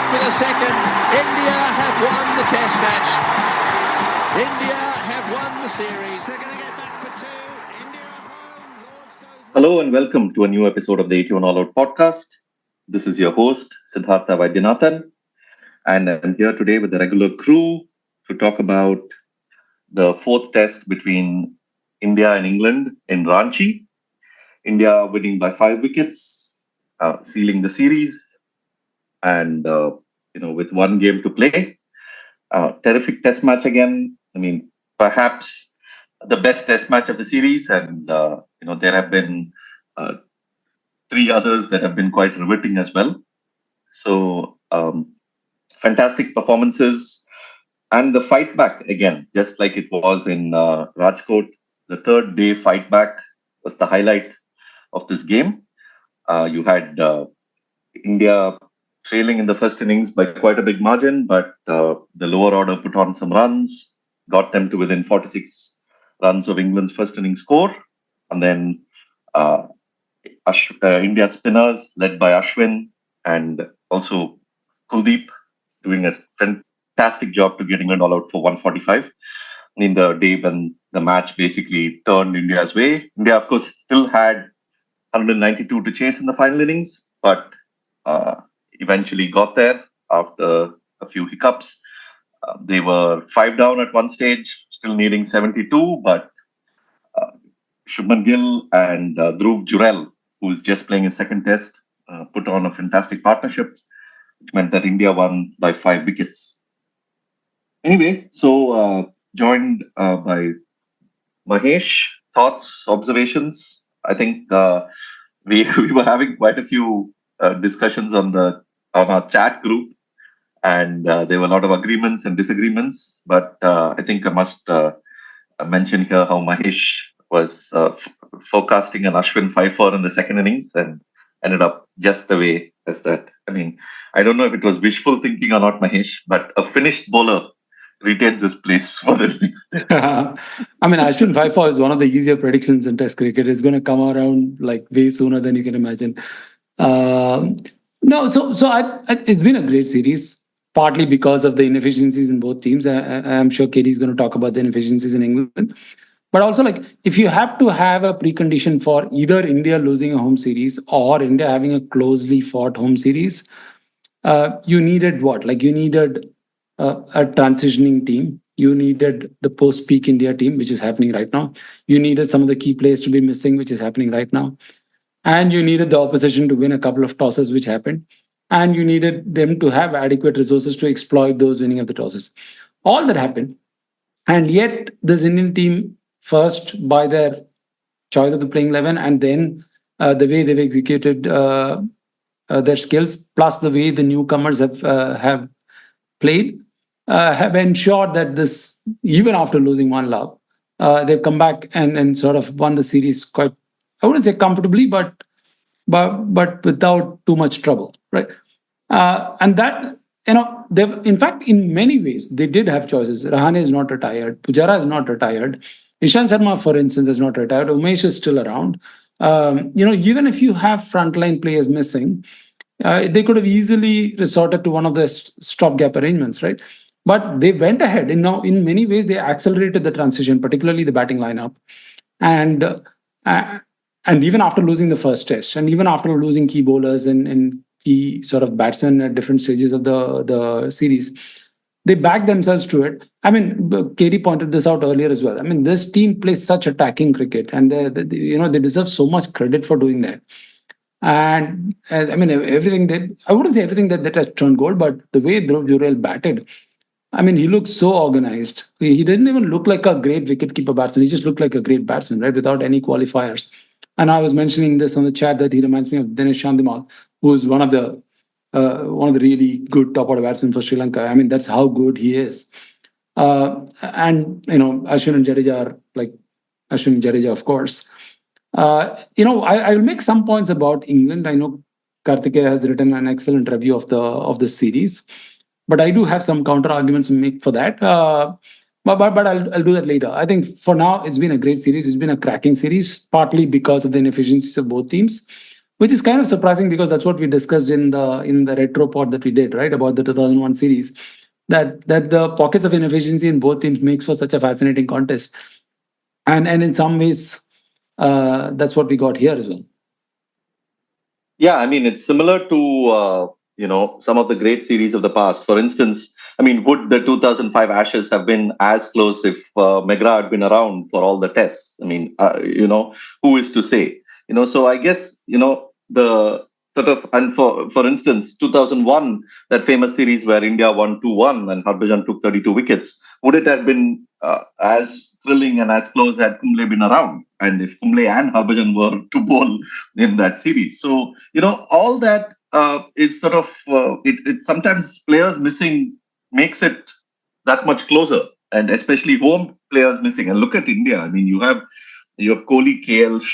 for the second. India have won the test match. India have won the series. They're going to get back for two. India are home. Lords goes... Hello and welcome to a new episode of the 81 All Out podcast. This is your host, Siddhartha Vaidyanathan, and I'm here today with the regular crew to talk about the fourth test between India and England in Ranchi. India winning by 5 wickets, sealing the series, and with one game to play. Terrific test match again. I mean, perhaps the best test match of the series, and there have been three others that have been quite riveting as well. So fantastic performances, and the fight back again, just like it was in Rajkot. The third day fight back was the highlight of this game. You had India trailing in the first innings by quite a big margin, but the lower order put on some runs, got them to within 46 runs of England's first innings score. And then India spinners led by Ashwin and also Kuldeep doing a fantastic job to getting it all out for 145 in the day when the match basically turned India's way. India, of course, still had 192 to chase in the final innings, but eventually got there after a few hiccups. They were 5 down at one stage, still needing 72, but Shubman Gill and Dhruv Jurel, who's just playing his second test, put on a fantastic partnership, which meant that India won by 5 wickets. Anyway, so joined by Mahesh, thoughts, observations. I think we were having quite a few discussions on our chat group, and there were a lot of agreements and disagreements. But I think I must mention here how Mahesh was forecasting an Ashwin 5-4 in the second innings and ended up just the way as that. I mean, I don't know if it was wishful thinking or not, Mahesh, but a finished bowler retains his place for the next. I mean, Ashwin 5-4 is one of the easier predictions in Test cricket. It's going to come around like way sooner than you can imagine. No, so it's been a great series, partly because of the inefficiencies in both teams. I'm sure Katie is going to talk about the inefficiencies in England. But also, like, if you have to have a precondition for either India losing a home series or India having a closely fought home series, you needed what? Like, you needed a transitioning team. You needed the post-peak India team, which is happening right now. You needed some of the key players to be missing, which is happening right now. And you needed the opposition to win a couple of tosses, which happened. And you needed them to have adequate resources to exploit those winning of the tosses. All that happened. And yet, this Indian team, first by their choice of the playing 11, and then the way they've executed their skills, plus the way the newcomers have played, have ensured that this, even after losing one love, they've come back and sort of won the series quite, I wouldn't say comfortably, but without too much trouble, right? And that, they've, in fact, in many ways, they did have choices. Rahane is not retired. Pujara is not retired. Ishan Sharma, for instance, is not retired. Umesh is still around. Even if you have frontline players missing, they could have easily resorted to one of the stopgap arrangements, right? But they went ahead. In many ways, they accelerated the transition, particularly the batting lineup. And even after losing the first test, and even after losing key bowlers and key sort of batsmen at different stages of the series, they backed themselves to it. I mean, Katie pointed this out earlier as well. I mean, this team plays such attacking cricket, and they deserve so much credit for doing that. And I mean, I wouldn't say everything that has turned gold, but the way Dhruv Jurel batted, I mean, he looks so organized. He didn't even look like a great wicketkeeper batsman. He just looked like a great batsman, right? Without any qualifiers. And I was mentioning this on the chat that he reminds me of Dinesh Chandimal, who's one of the really good top order batsmen for Sri Lanka. I mean, that's how good he is. Ashwin and Jadeja are like Ashwin and Jadeja, of course. I'll make some points about England. I know Kartikeya has written an excellent review of the series, but I do have some counter arguments to make for that. But I'll do that later. I think for now, it's been a great series. It's been a cracking series, partly because of the inefficiencies of both teams. which is kind of surprising because that's what we discussed in the retro pod that we did, right, about the 2001 series. That the pockets of inefficiency in both teams makes for such a fascinating contest, and in some ways, that's what we got here as well. Yeah, I mean, it's similar to, some of the great series of the past. For instance, I mean, would the 2005 Ashes have been as close if McGrath had been around for all the tests? I mean, who is to say? So I guess, the sort of, and for instance, 2001, that famous series where India won 2-1 and Harbhajan took 32 wickets, would it have been as thrilling and as close had Kumble been around? And if Kumble and Harbhajan were to bowl in that series. So, all that is sort of, it sometimes players missing makes it that much closer, and especially home players missing. And look at India. I mean, you have Kohli, KL,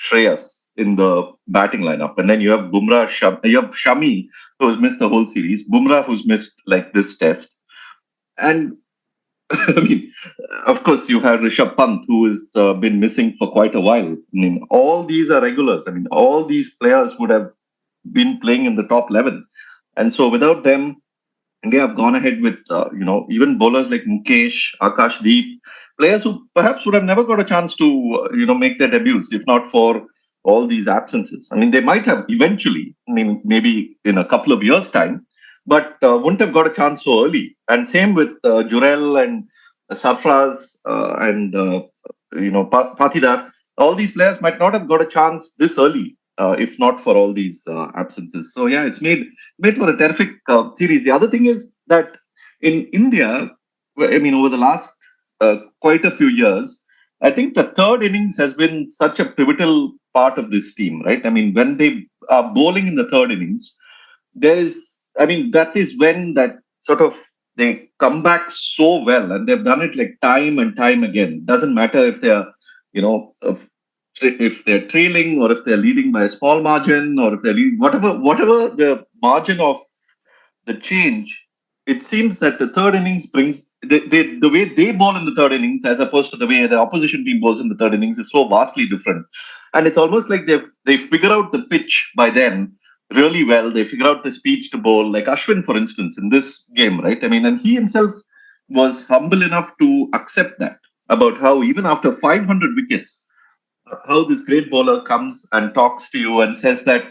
Shreyas in the batting lineup, and then you have Bumrah, you have Shami, who's missed the whole series, Bumrah, who's missed like this test, and I mean, of course, you have Rishabh Pant, who has been missing for quite a while. I mean, all these are regulars. I mean, all these players would have been playing in the top 11. And so without them, India have gone ahead with, even bowlers like Mukesh, Akash Deep, players who perhaps would have never got a chance to, make their debuts, if not for all these absences. I mean, they might have eventually, I mean, maybe in a couple of years' time, but wouldn't have got a chance so early. And same with Jurel and Sarfraz and Patidar. All these players might not have got a chance this early if not for all these absences. So yeah, it's made for a terrific series. The other thing is that in India, I mean, over the last quite a few years, I think the third innings has been such a pivotal part of this team, right? I mean, when they are bowling in the third innings, that is when that sort of they come back so well, and they've done it like time and time again. Doesn't matter if they're, if they're trailing or if they're leading by a small margin, or if they're leading, whatever the margin of the change, it seems that the third innings brings the way they bowl in the third innings as opposed to the way the opposition team bowls in the third innings is so vastly different. And it's almost like they figure out the pitch by then really well. They figure out the speeds to bowl, like Ashwin, for instance, in this game, right? I mean, and he himself was humble enough to accept that, about how even after 500 wickets, how this great bowler comes and talks to you and says that,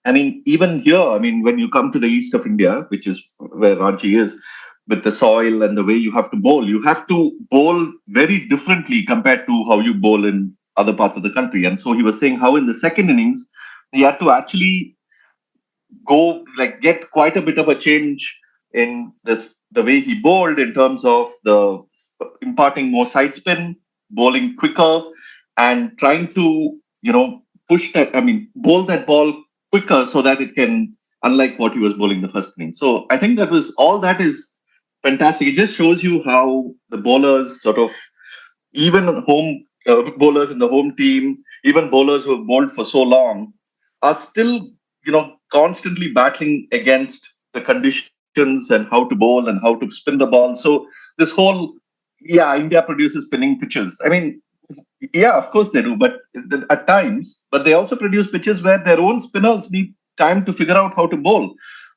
I mean, even here, I mean, when you come to the east of India, which is where Ranchi is, with the soil and the way you have to bowl very differently compared to how you bowl in other parts of the country. And so he was saying how in the second innings, he had to actually get quite a bit of a change in the way he bowled, in terms of the imparting more side spin, bowling quicker, and trying to, bowl that ball quicker so that it can, unlike what he was bowling the first inning. So I think all that is fantastic. It just shows you how the bowlers sort of, even home bowlers in the home team, even bowlers who have bowled for so long, are still, constantly battling against the conditions and how to bowl and how to spin the ball. So this whole, India produces spinning pitches. I mean, yeah, of course they do, but at times, but they also produce pitches where their own spinners need time to figure out how to bowl.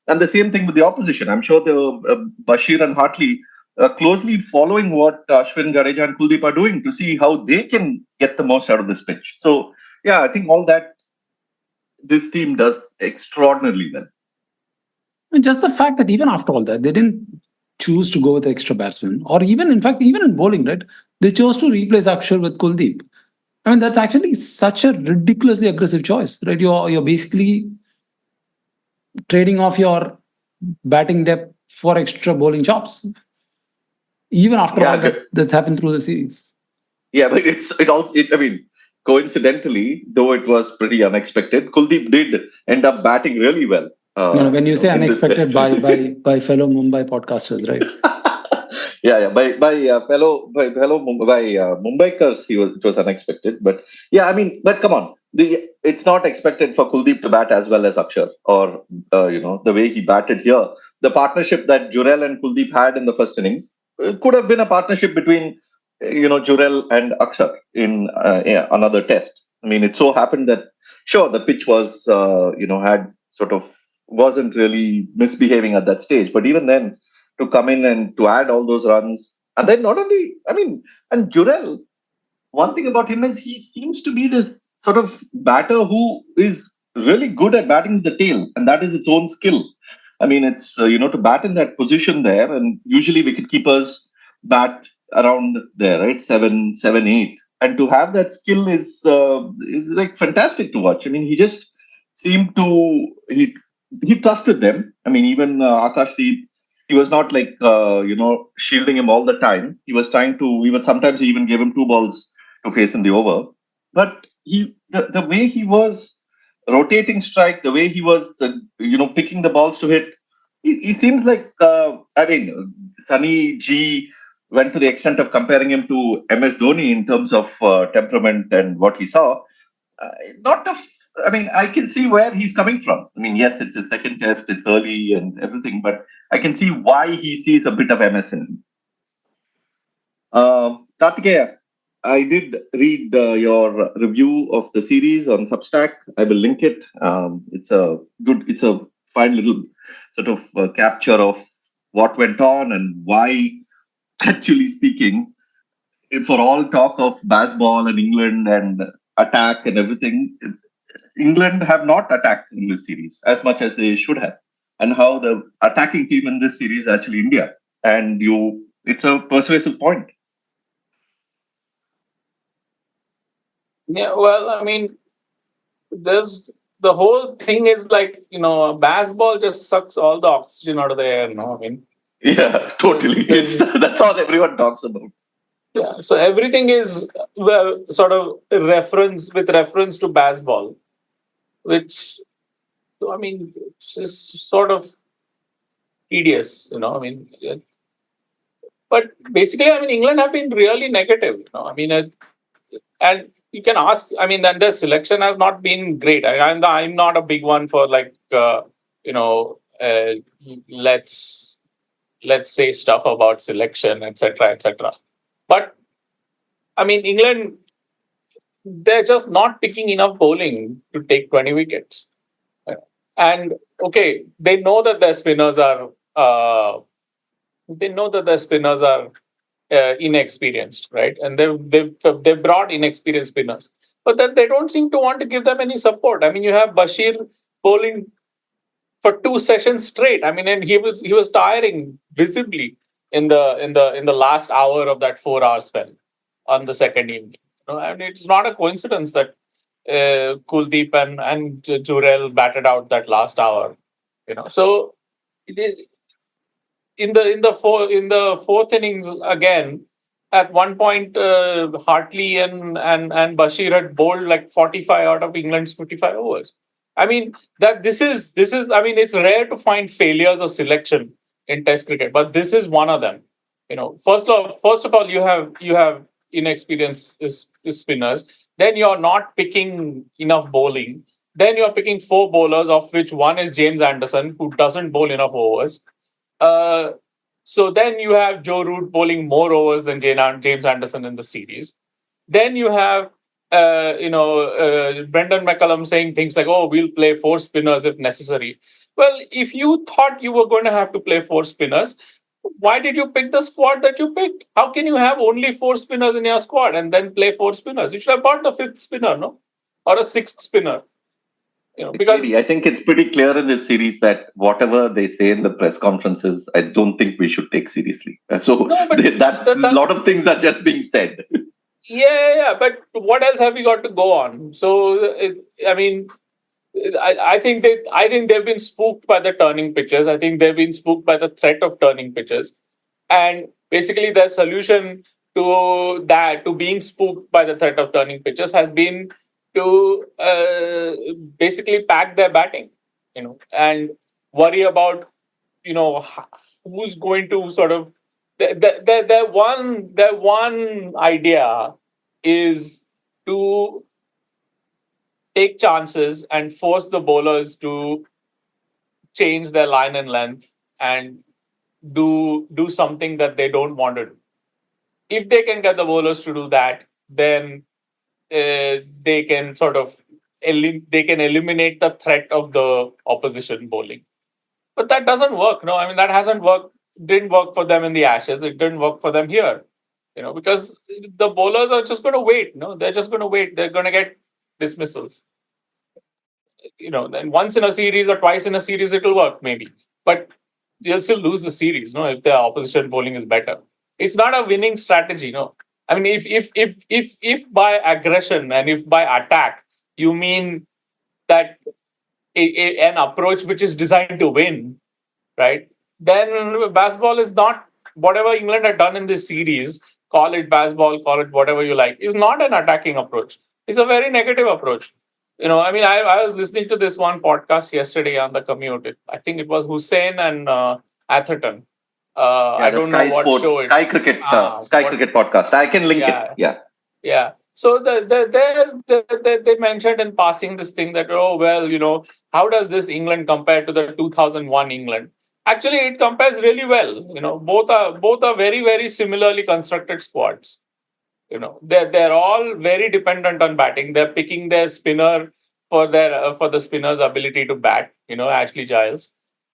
And the same thing with the opposition. I'm sure the Bashir and Hartley are closely following what Ashwin, Jadeja and Kuldeep are doing to see how they can get the most out of this pitch. So, yeah, I think all that this team does extraordinarily well. And just the fact that even after all that, they didn't choose to go with the extra batsman, or even in bowling, right? They chose to replace Akshar with Kuldeep. I mean, that's actually such a ridiculously aggressive choice, right? You're basically trading off your batting depth for extra bowling chops. Even after all that's happened through the series. Yeah, but coincidentally, though it was pretty unexpected, Kuldeep did end up batting really well. When you say unexpected by fellow Mumbai podcasters, right? By fellow Mumbaikars, it was unexpected. But but come on, it's not expected for Kuldeep to bat as well as Akshar, or the way he batted here. The partnership that Jurel and Kuldeep had in the first innings could have been a partnership between Jurel and Akshar in another test. I mean, it so happened that Sure, the pitch was, had sort of wasn't really misbehaving at that stage. But even then, to come in and to add all those runs, and then not only, I mean, and Jurel, one thing about him is he seems to be this sort of batter who is really good at batting the tail, and that is its own skill. I mean, it's to bat in that position there, and usually wicket keepers bat around there, right? 7, 7, 8, and to have that skill is like fantastic to watch. I mean, he just seemed to he trusted them. I mean, even Akash Deep, he was not like shielding him all the time. He was trying to even sometimes he even gave him two balls to face in the over. But the way he was rotating strike, the way he was picking the balls to hit, he seems like I mean, Sunny G went to the extent of comparing him to MS Dhoni in terms of temperament and what he saw. Not of I mean, I can see where he's coming from. I mean, yes, it's his second test, it's early and everything, but I can see why he sees a bit of MS in him. Kartikeya, I did read your review of the series on Substack. I will link it. It's a fine little sort of capture of what went on and why, actually speaking, for all talk of Bazball and England and attack and everything, England have not attacked in this series as much as they should have. And how the attacking team in this series is actually India. And it's a persuasive point. Yeah, well, I mean, there's the whole thing is like, Bazball just sucks all the oxygen out of the air, I mean, Yeah, totally. That's all everyone talks about. yeah, so everything is sort of reference to Bazball, which, I mean, is sort of tedious, I mean, but basically, I mean, England have been really negative, I mean, and you can ask, I mean, then the selection has not been great. I'm not a big one for like, let's say stuff about selection, etc., etc. But I mean, England, they're just not picking enough bowling to take 20 wickets. And okay, they know that their spinners are inexperienced, right? And they've brought inexperienced spinners, but then they don't seem to want to give them any support. I mean, you have Bashir bowling for 2 sessions straight. I mean, and he was tiring visibly in the last hour of that 4-hour spell on the second evening. And it's not a coincidence that Kuldeep and Jurel batted out that last hour. So in the fourth innings again, at one point, Hartley and Bashir had bowled like 45 out of England's 55 overs. I mean, that this is. I mean, it's rare to find failures of selection in Test cricket, but this is one of them. First of all, you have inexperienced spinners. Then you're not picking enough bowling. Then you're picking 4 bowlers, of which one is James Anderson, who doesn't bowl enough overs. So then you have Joe Root bowling more overs than James Anderson in the series. Then you have Brendan McCullum saying things like, "Oh, we'll play 4 spinners if necessary." Well, if you thought you were going to have to play 4 spinners, why did you pick the squad that you picked? How can you have only 4 spinners in your squad and then play 4 spinners? You should have bought the 5th spinner, no, or a 6th spinner. Because I think it's pretty clear in this series that whatever they say in the press conferences, I don't think we should take seriously. So no, but a lot of things are just being said. Yeah. But what else have we got to go on? So, I mean, I think they've been spooked by the turning pitches. I think they've been spooked by the threat of turning pitches, and basically the solution to that, to being spooked by the threat of turning pitches, has been to basically pack their batting, and worry about who's going to sort of their one idea is to take chances and force the bowlers to change their line and length and do something that they don't want to do. If they can get the bowlers to do that, then they can sort of they can eliminate the threat of the opposition bowling. But that doesn't work. No, I mean, that hasn't worked. Didn't work for them in the Ashes. It didn't work for them here. Because the bowlers are just going to wait. No, they're just going to wait. They're going to get dismissals. Then once in a series or twice in a series, it'll work maybe. But they'll still lose the series. No, if the opposition bowling is better, it's not a winning strategy. No, I mean, if by aggression and if by attack you mean that an approach which is designed to win, right? Then Bazball is not whatever England had done in this series. Call it Bazball, call it whatever you like. Is not an attacking approach. It's a very negative approach. I mean, I was listening to this one podcast yesterday on the commute. I think it was Hussein and Atherton. I don't know what show it. Sky Cricket podcast. I can link it. Yeah. So they mentioned in passing this thing that, how does this England compare to the 2001 England? Actually, it compares really well. Both are very, very similarly constructed squads. They're all very dependent on batting. They're picking their spinner for the spinner's ability to bat. Ashley Giles.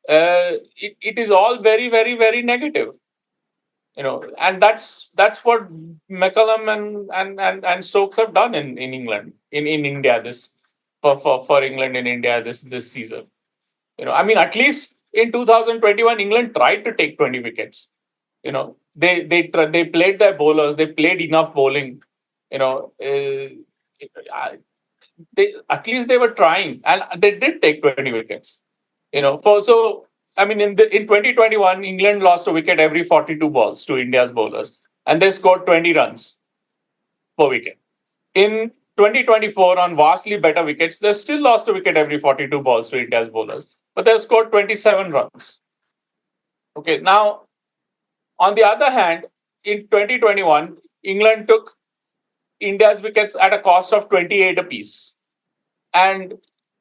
It is all very, very, very negative. And that's what McCullum and Stokes have done in England, in India for England in India this season. I mean, at least in 2021, England tried to take 20 wickets. They played their bowlers. They played enough bowling. At least they were trying, and they did take 20 wickets. I mean, in 2021, England lost a wicket every 42 balls to India's bowlers, and they scored 20 runs per wicket. In 2024, on vastly better wickets, they still lost a wicket every 42 balls to India's bowlers, but they scored 27 runs. Okay, now, on the other hand, in 2021, England took India's wickets at a cost of 28 apiece. And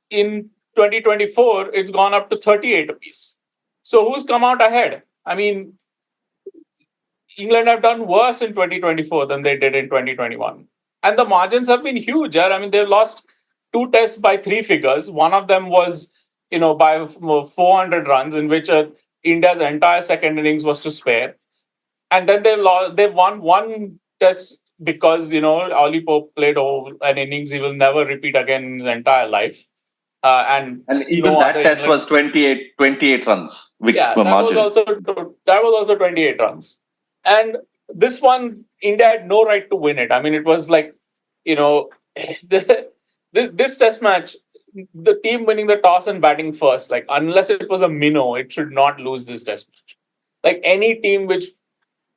in 2024, it's gone up to 38 apiece. So who's come out ahead? I mean, England have done worse in 2024 than they did in 2021. And the margins have been huge. I mean, they've lost 2 tests by 3 figures. One of them was, by 400 runs, in which India's entire second innings was to spare. And then they've won 1 test because, Ollie Pope played an innings he will never repeat again in his entire life. And even that test was 28 runs. That was also 28 runs. And this one, India had no right to win it. I mean, it was like, this test match, the team winning the toss and batting first, like, unless it was a minnow, it should not lose this test match. Like, any team which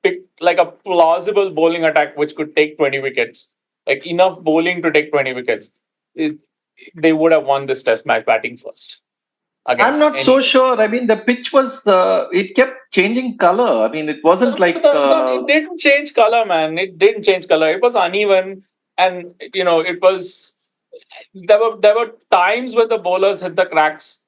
picked like a plausible bowling attack which could take 20 wickets, like enough bowling to take 20 wickets, they would have won this test match batting first. I'm not so sure. I mean, the pitch was, it kept changing color. I mean, it wasn't it didn't change color, man. It didn't change color. It was uneven. And, it was, there were times when the bowlers hit the cracks,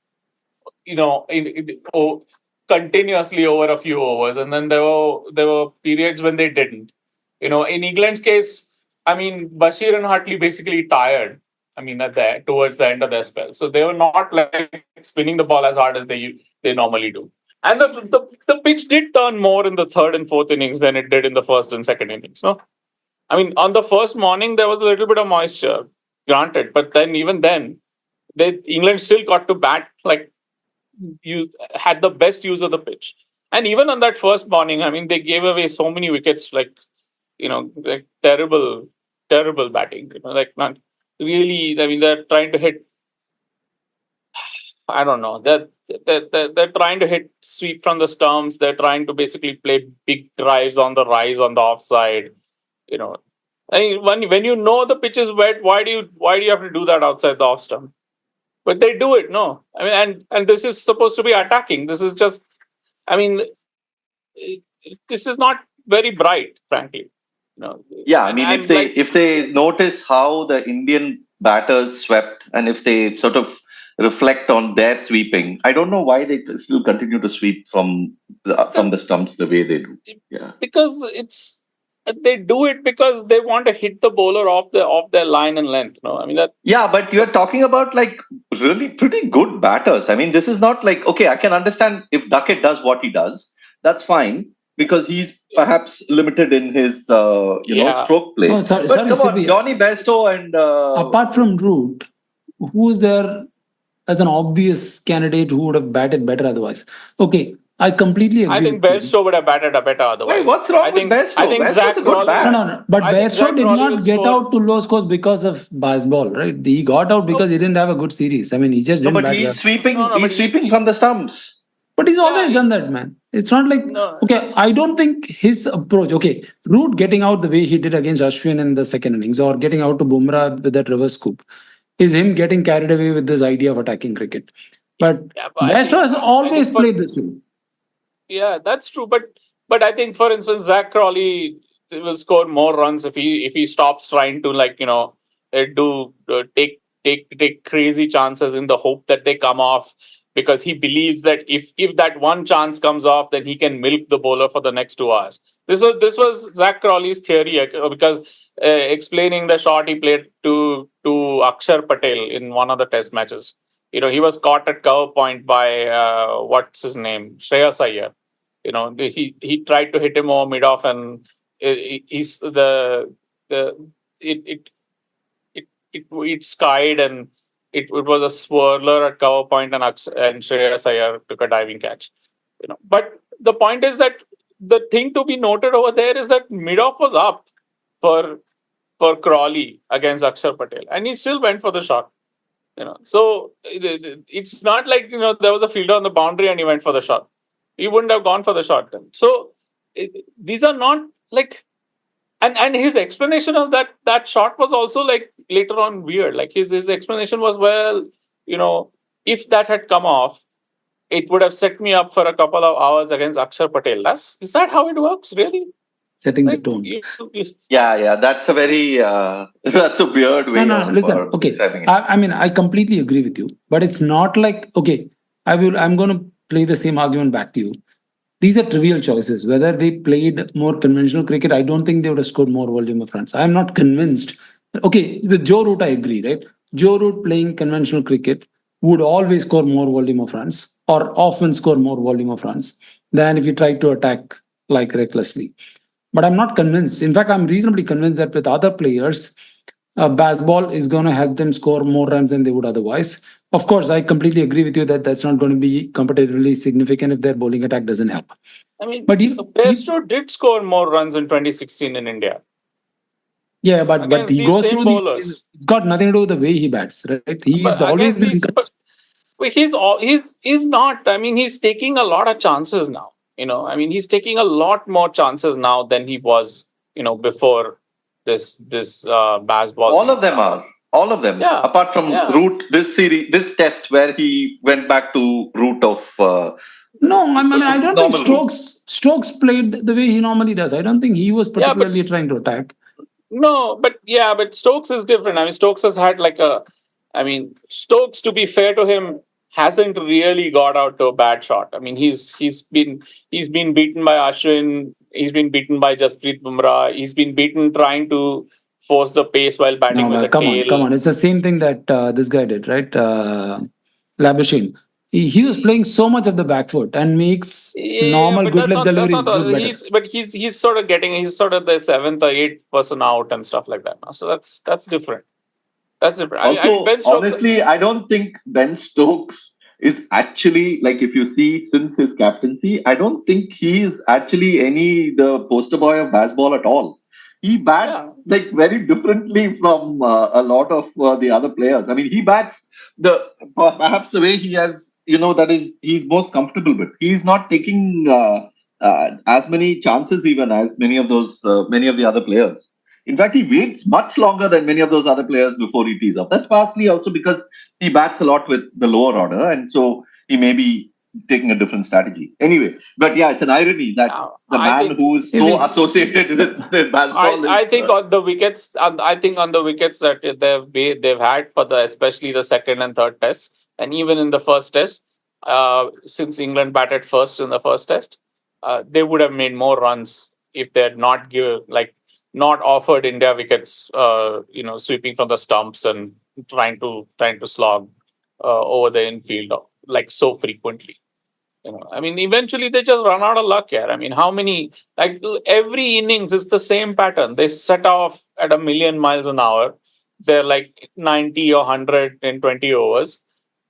continuously over a few overs. And then there were periods when they didn't. In England's case, I mean, Bashir and Hartley basically tired. I mean, towards the end of their spell. So they were not like spinning the ball as hard as they normally do. And the pitch did turn more in the third and fourth innings than it did in the first and second innings. No, I mean, on the first morning, there was a little bit of moisture, granted. But then, even then, England still got to bat, like, you had the best use of the pitch. And even on that first morning, I mean, they gave away so many wickets, like terrible batting. Not really. I mean, they're trying to hit. I don't know. They're trying to hit sweep from the stumps. They're trying to basically play big drives on the rise on the offside. I mean, when the pitch is wet, why do you have to do that outside the off stump? But they do it. No, I mean, and this is supposed to be attacking. This is just. I mean, this is not very bright, frankly. Yeah, I mean, if they notice how the Indian batters swept, and if they sort of reflect on their sweeping, I don't know why they still continue to sweep from the stumps the way they do. Yeah, because it's they do it because they want to hit the bowler off their line and length. No, I mean that. Yeah, but you're talking about like really pretty good batters. I mean, this is not like, okay, I can understand if Duckett does what he does, that's fine because he's perhaps limited in his stroke play. Oh, sorry, But come on, Sibi. Johnny Bairstow and Apart from Root, who's there as an obvious candidate who would have batted better otherwise? Okay, I completely agree. I think with you. Bairstow would have batted better otherwise. Wait, what's wrong I think, with Bairstow? I think Bairstow's Zach a good Crawley. bat. No. But I think Bairstow Zach did Crawley will not get score. out to low scores because of Bazball, right? He got out because he didn't have a good series. I mean, he just No, didn't but bat he's well. sweeping. No, he's but sweeping from the stumps. But he's always he- done that, man. It's not like No. okay. I don't think his approach. Okay, Root getting out the way he did against Ashwin in the second innings, or getting out to Bumrah with that reverse scoop, is him getting carried away with this idea of attacking cricket. But Yeah, but I Bairstow think- has I think always for- played this way. Yeah, that's true. But I think, for instance, Zach Crawley will score more runs if he stops trying to take crazy chances in the hope that they come off, because he believes that if that one chance comes off, then he can milk the bowler for the next 2 hours. This was Zach Crawley's theory, because explaining the shot he played to Akshar Patel in one of the Test matches. He was caught at cover point by what's his name, Shreyas Iyer. He tried to hit him over mid off, and it skied, and it was a swirler at cover point, and Shreyas Iyer took a diving catch. But the point is that the thing to be noted over there is that mid off was up for Crawley against Akshar Patel, and he still went for the shot. So it's not like there was a fielder on the boundary and he went for the shot. He wouldn't have gone for the shot then. So these are not like, and his explanation of that shot was also like later on weird. Like his explanation was, well, if that had come off, it would have set me up for a couple of hours against Akshar Patel. Is that how it works, really? Setting the Like, tone. Yeah, that's a very that's a weird way No. of Listen, okay. describing it. I mean, I completely agree with you, but it's not like okay. I'm going to play the same argument back to you. These are trivial choices. Whether they played more conventional cricket, I don't think they would have scored more volume of runs. I'm not convinced. Okay, with Joe Root, I agree, right? Joe Root playing conventional cricket would always score more volume of runs, or often score more volume of runs than if you try to attack like recklessly. But I'm not convinced. In fact, I'm reasonably convinced that with other players, Bazball is going to help them score more runs than they would otherwise. Of course, I completely agree with you that that's not going to be competitively significant if their bowling attack doesn't help. I mean, But Bairstow did score more runs in 2016 in India. Yeah, but Against he these goes same through bowlers. these. It's got nothing to do with the way he bats, right? He's always been. But he's not. I mean, he's taking a lot of chances now. I mean, he's taking a lot more chances now than he was, before this Bazball. All of them are. All of them. Yeah. Apart from Yeah. Root, this test where he went back to root of. No, I mean, I don't think Normal Stokes played the way he normally does. I don't think he was particularly trying to attack. No, but Stokes is different. I mean, Stokes has had Stokes, to be fair to him, hasn't really got out to a bad shot. I mean, he's been beaten by Ashwin. He's been beaten by Jasprit Bumrah. He's been beaten trying to force the pace while batting with the tail. Come on. It's the same thing that this guy did, right? Labuschagne. He was playing so much of the back foot and makes normal good luck deliveries look better. But he's sort of the 7th or 8th person out and stuff like that. So that's different. That's different. Also, Ben Stokes, honestly, I don't think Ben Stokes is actually, like, if you see since his captaincy, I don't think he is actually the poster boy of Bazball at all. He bats like very differently from a lot of the other players. I mean, he bats perhaps the way he has, that is he's most comfortable with. He's not taking as many chances even as many of the other players. In fact, he waits much longer than many of those other players before he tees off. That's partly also because he bats a lot with the lower order, and so he may be taking a different strategy. Anyway, but yeah, it's an irony that the man who is so associated with the Bazball. I think on the wickets, that they've had for especially the second and third test, and even in the first test, since England batted first in the first test, they would have made more runs if they had not not offered India wickets, sweeping from the stumps and trying to slog over the infield like so frequently. I mean, eventually they just run out of luck here. I mean, how many, like every innings is the same pattern. They set off at 1,000,000 miles an hour. They're like 90 or 100 in 20 overs.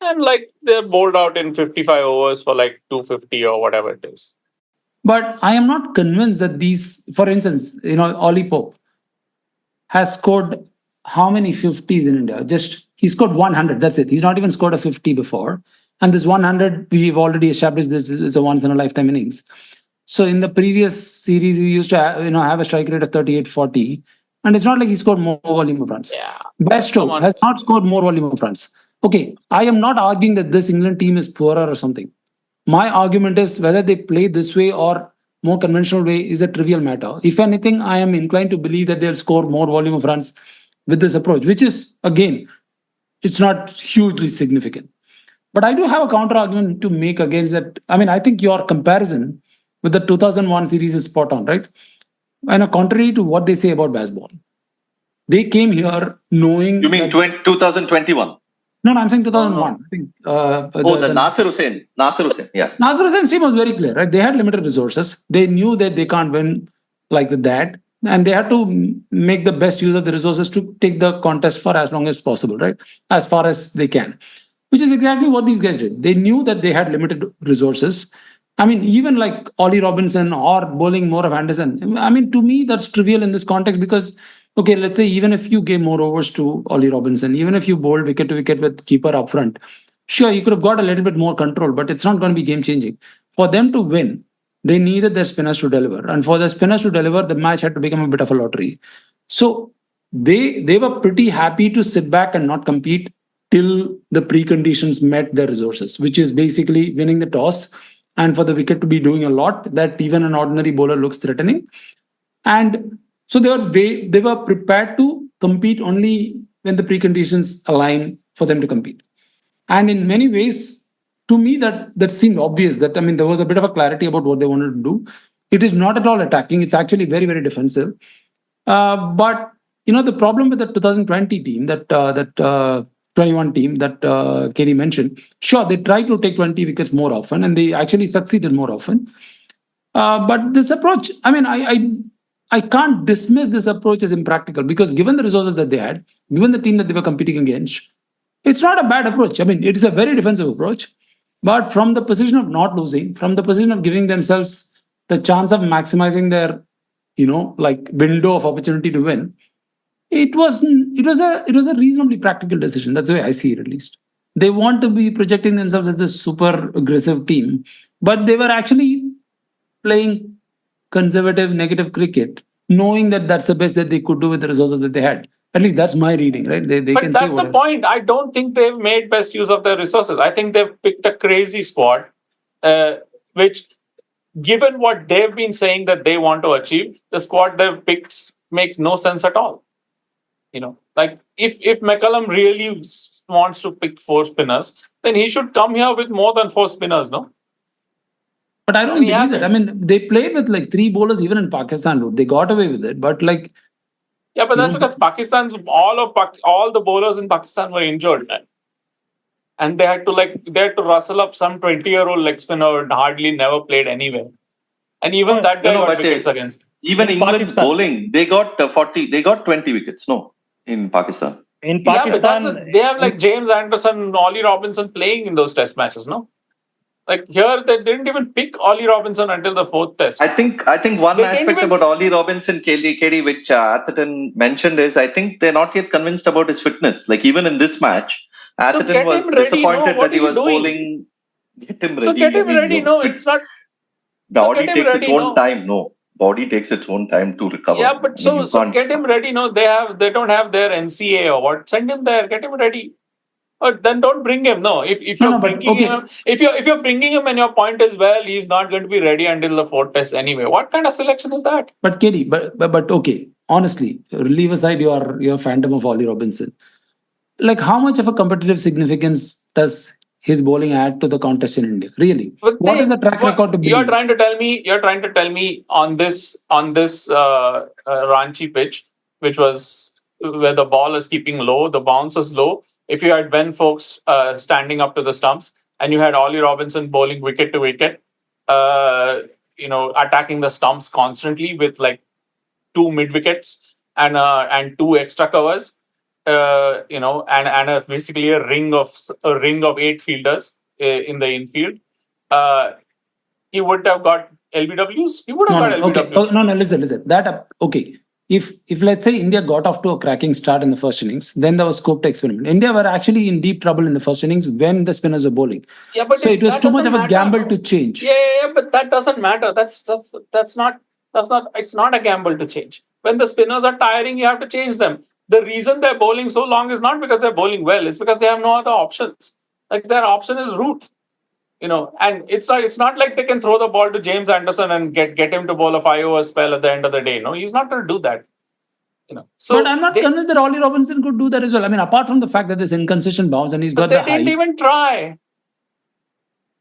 And like they're bowled out in 55 overs for like 250 or whatever it is. But I am not convinced that these, for instance, Ollie Pope has scored how many 50s in India? He scored 100. That's it. He's not even scored a 50 before. And this 100, we've already established this is a once in a lifetime innings. So in the previous series, he used to have a strike rate of 38-40. And it's not like he scored more volume of runs. Yeah. Bairstow has not scored more volume of runs. Okay, I am not arguing that this England team is poorer or something. My argument is whether they play this way or more conventional way is a trivial matter. If anything, I am inclined to believe that they'll score more volume of runs with this approach, which is, again, it's not hugely significant. But I do have a counter argument to make against that. I mean, I think your comparison with the 2001 series is spot on, right? And contrary to what they say about Bazball, they came here knowing. You mean 2021? No, I'm saying 2001. I think. The Nasir Hussain. Yeah. Nasir Hussain's team was very clear, right? They had limited resources. They knew that they can't win like with that. And they had to make the best use of the resources to take the contest for as long as possible, right? As far as they can. Which is exactly what these guys did. They knew that they had limited resources. I mean, even like Ollie Robinson or bowling more of Anderson. I mean, to me, that's trivial in this context because, okay, let's say even if you gave more overs to Ollie Robinson, even if you bowled wicket to wicket with keeper up front, sure, you could have got a little bit more control, but it's not going to be game changing. For them to win, they needed their spinners to deliver. And for the spinners to deliver, the match had to become a bit of a lottery. So they were pretty happy to sit back and not compete till the preconditions met their resources, which is basically winning the toss and for the wicket to be doing a lot that even an ordinary bowler looks threatening. And so they were prepared to compete only when the preconditions align for them to compete. And in many ways, to me, that seemed obvious that, I mean, there was a bit of a clarity about what they wanted to do. It is not at all attacking. It's actually very, very defensive. But, the problem with the 2020 team, that 21 team that Kenny mentioned, sure, they tried to take 20 wickets more often and they actually succeeded more often. But this approach, I mean, I can't dismiss this approach as impractical because given the resources that they had, given the team that they were competing against, it's not a bad approach. I mean, it is a very defensive approach. But from the position of not losing, from the position of giving themselves the chance of maximizing their, window of opportunity to win, it was a reasonably practical decision. That's the way I see it, at least. They want to be projecting themselves as this super aggressive team, but they were actually playing conservative, negative cricket, knowing that that's the best that they could do with the resources that they had. At least that's my reading, right? They but can that's say the point. I don't think they've made best use of their resources. I think they've picked a crazy squad, which, given what they've been saying that they want to achieve, the squad they've picked makes no sense at all. Like if McCullum really wants to pick 4 spinners, then he should come here with more than 4 spinners, no? But I don't believe it. I mean, they played with like 3 bowlers even in Pakistan. They got away with it, but like. Yeah, but that's because all the bowlers in Pakistan were injured, man. And they had to rustle up some 20-year-old leg spinner who hardly never played anywhere. And even that guy got wickets against. Even England's bowling, they got 20 wickets, no, in Pakistan. In Pakistan, they have like James Anderson, Ollie Robinson playing in those test matches, no? Like here, they didn't even pick Ollie Robinson until the 4th test. I think one aspect about Ollie Robinson, KD, which Atherton mentioned is, I think they're not yet convinced about his fitness. Like even in this match, Atherton was disappointed that he was bowling. Get him ready. So get him ready. No, it's not. The body takes its own time. No, body takes its own time to recover. Yeah, but so get him ready. No, they don't have their NCA or what. Send him there. Get him ready. Or then don't bring him. No, if you're bringing him, if you're bringing him, and your point is, well, he's not going to be ready until the 4th test anyway. What kind of selection is that? But Katie, but okay, honestly, leave aside your fandom of Ollie Robinson. Like, how much of a competitive significance does his bowling add to the contest in India? Really, But what is the track record to you're believe? trying to tell me on this Ranchi pitch, which was where the ball is keeping low, the bounce was low. If you had Ben Folks standing up to the stumps, and you had Ollie Robinson bowling wicket to wicket, attacking the stumps constantly with like 2 mid wickets and 2 extra covers, and basically a ring of 8 fielders in the infield. He would have got LBWs. He would have got Okay. LBWs. No. Listen. Okay. If let's say India got off to a cracking start in the first innings, then there was scope to experiment. India were actually in deep trouble in the first innings when the spinners were bowling. Yeah, but so it was too much of a gamble to change. Yeah, but that doesn't matter. That's not. It's not a gamble to change. When the spinners are tiring, you have to change them. The reason they're bowling so long is not because they're bowling well. It's because they have no other options. Like their option is root. And it's not like they can throw the ball to James Anderson and get him to bowl a 5-over spell at the end of the day. No, he's not going to do that. So but I'm not convinced that Ollie Robinson could do that as well. I mean, apart from the fact that there's inconsistent bounce and he's got the high. They didn't even try.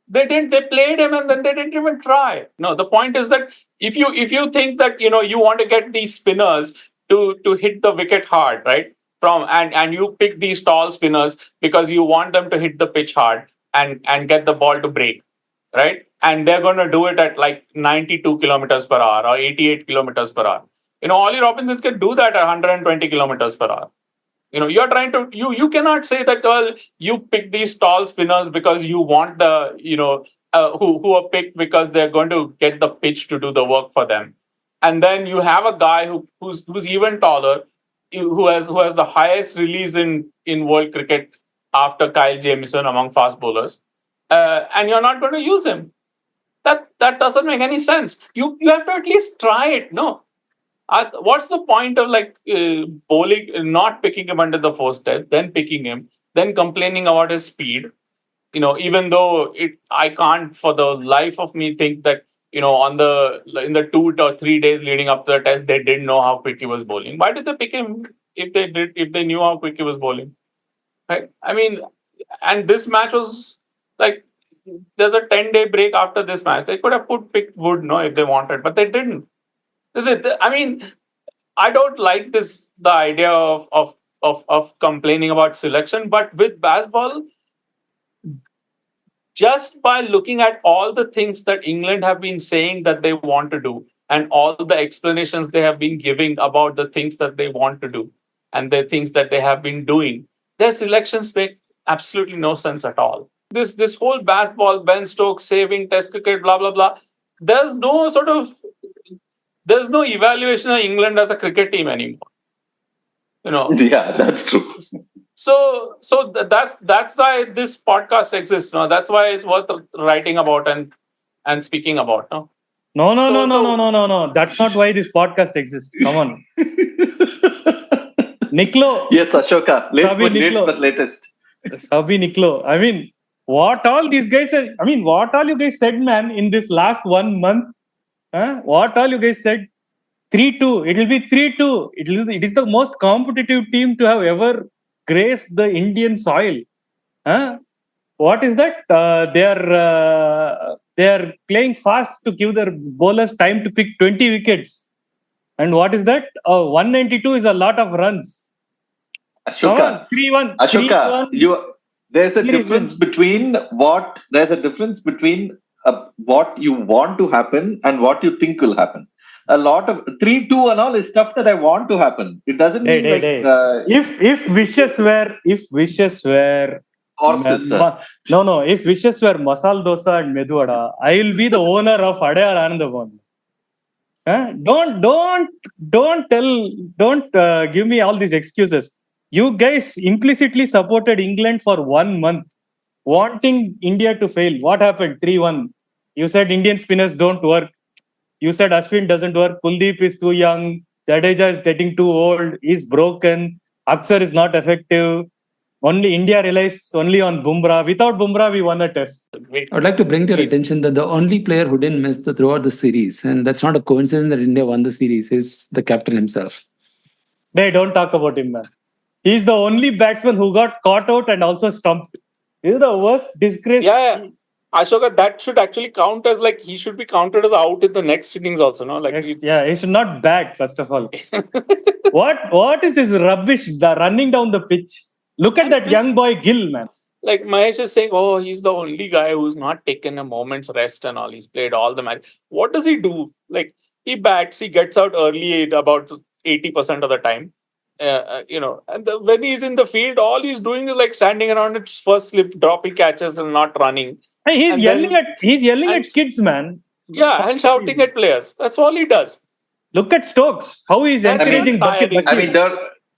They played him and then they didn't even try. No, the point is that if you think that you want to get these spinners to hit the wicket hard, right? And you pick these tall spinners because you want them to hit the pitch hard and get the ball to break, right? And they're going to do it at like 92 kilometers per hour or 88 kilometers per hour. Ollie Robinson can do that at 120 kilometers per hour. You're trying to you cannot say that you pick these tall spinners because you want the who are picked because they're going to get the pitch to do the work for them, and then you have a guy who's even taller, who has the highest release in world cricket after Kyle Jamieson among fast bowlers, and you're not going to use him. That doesn't make any sense. You have to at least try it. No. What's the point of bowling, not picking him under the first test, then picking him, then complaining about his speed? Even though I can't for the life of me think that in the 2 or 3 days leading up to the test they didn't know how quick he was bowling. Why did they pick him if they knew how quick he was bowling? Right? I mean, and this match was like there's a 10-day break after this match. They could have picked Wood, if they wanted, but they didn't. I mean, I don't like the idea of complaining about selection, but with Bazball, just by looking at all the things that England have been saying that they want to do and all the explanations they have been giving about the things that they want to do and the things that they have been doing, their selections make absolutely no sense at all. This whole Bazball, Ben Stokes saving Test cricket, blah blah blah. There's no evaluation of England as a cricket team anymore. Yeah, that's true. So that's why this podcast exists. That's why it's worth writing about and speaking about. No. That's not why this podcast exists. Come on. Niklo. Yes, Ashoka. Late but latest. Sabi Niklo. I mean, what all these guys said, what all you guys said, man, in this last 1 month. What all you guys said? 3-2. It will be 3-2. It is the most competitive team to have ever graced the Indian soil. What is that? They are playing fast to give their bowlers time to pick 20 wickets. And what is that? 192 is a lot of runs. Ashoka, 3-1. Ashoka, 3-1. There's a difference between what you want to happen and what you think will happen. A lot of 3-2 and all is stuff that I want to happen. It doesn't mean if wishes were horses. If wishes were masal dosa and medu vada, I will be the owner of Adayar Anandabhavan. Don't give me all these excuses. You guys implicitly supported England for 1 month, wanting India to fail. What happened? 3-1. You said Indian spinners don't work. You said Ashwin doesn't work. Kuldeep is too young. Jadeja is getting too old. He's broken. Akshar is not effective. Only India relies only on Bumrah. Without Bumrah, we won a test. I would like to bring to your attention that the only player who didn't miss throughout the series, and that's not a coincidence that India won the series, is the captain himself. Don't talk about him, man. He's the only batsman who got caught out and also stumped. This is the worst disgrace. Yeah. Ashoka, that should actually count as like he should be counted as out in the next innings also, no? Like He should not bat, first of all. What is this rubbish running down the pitch? Look at that young boy Gill, man. like Mahesh is saying, oh, he's the only guy who's not taken a moment's rest and all. He's played all the match. What does he do? Like he bats, he gets out early about 80% of the time. And when he's in the field, all he's doing is like standing around at first slip, dropping catches and not running. Hey, he's And yelling at kids, man. Yeah, and shouting at players. That's all he does. Look at Stokes, how he's encouraging Bucket. I mean,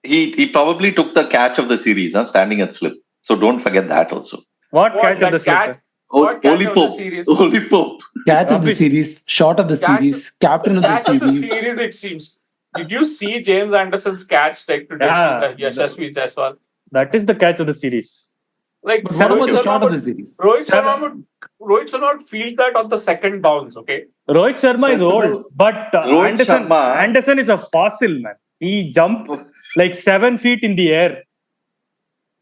he probably took the catch of the series, standing at slip. So don't forget that also. What catch of the slip? What catch of the series? Holy Pope. Catch of the series, shot of the series, captain of the Catch of the series. series, it seems. Did you see James Anderson's catch take to Yashasvi Jaiswal? That is the catch of the series. Like But what about the shot of the series? Rohit Sharma would field that on the second bounce, okay? Rohit Sharma is old, but Sharma, Anderson is a fossil, man. He jumped like 7 feet in the air.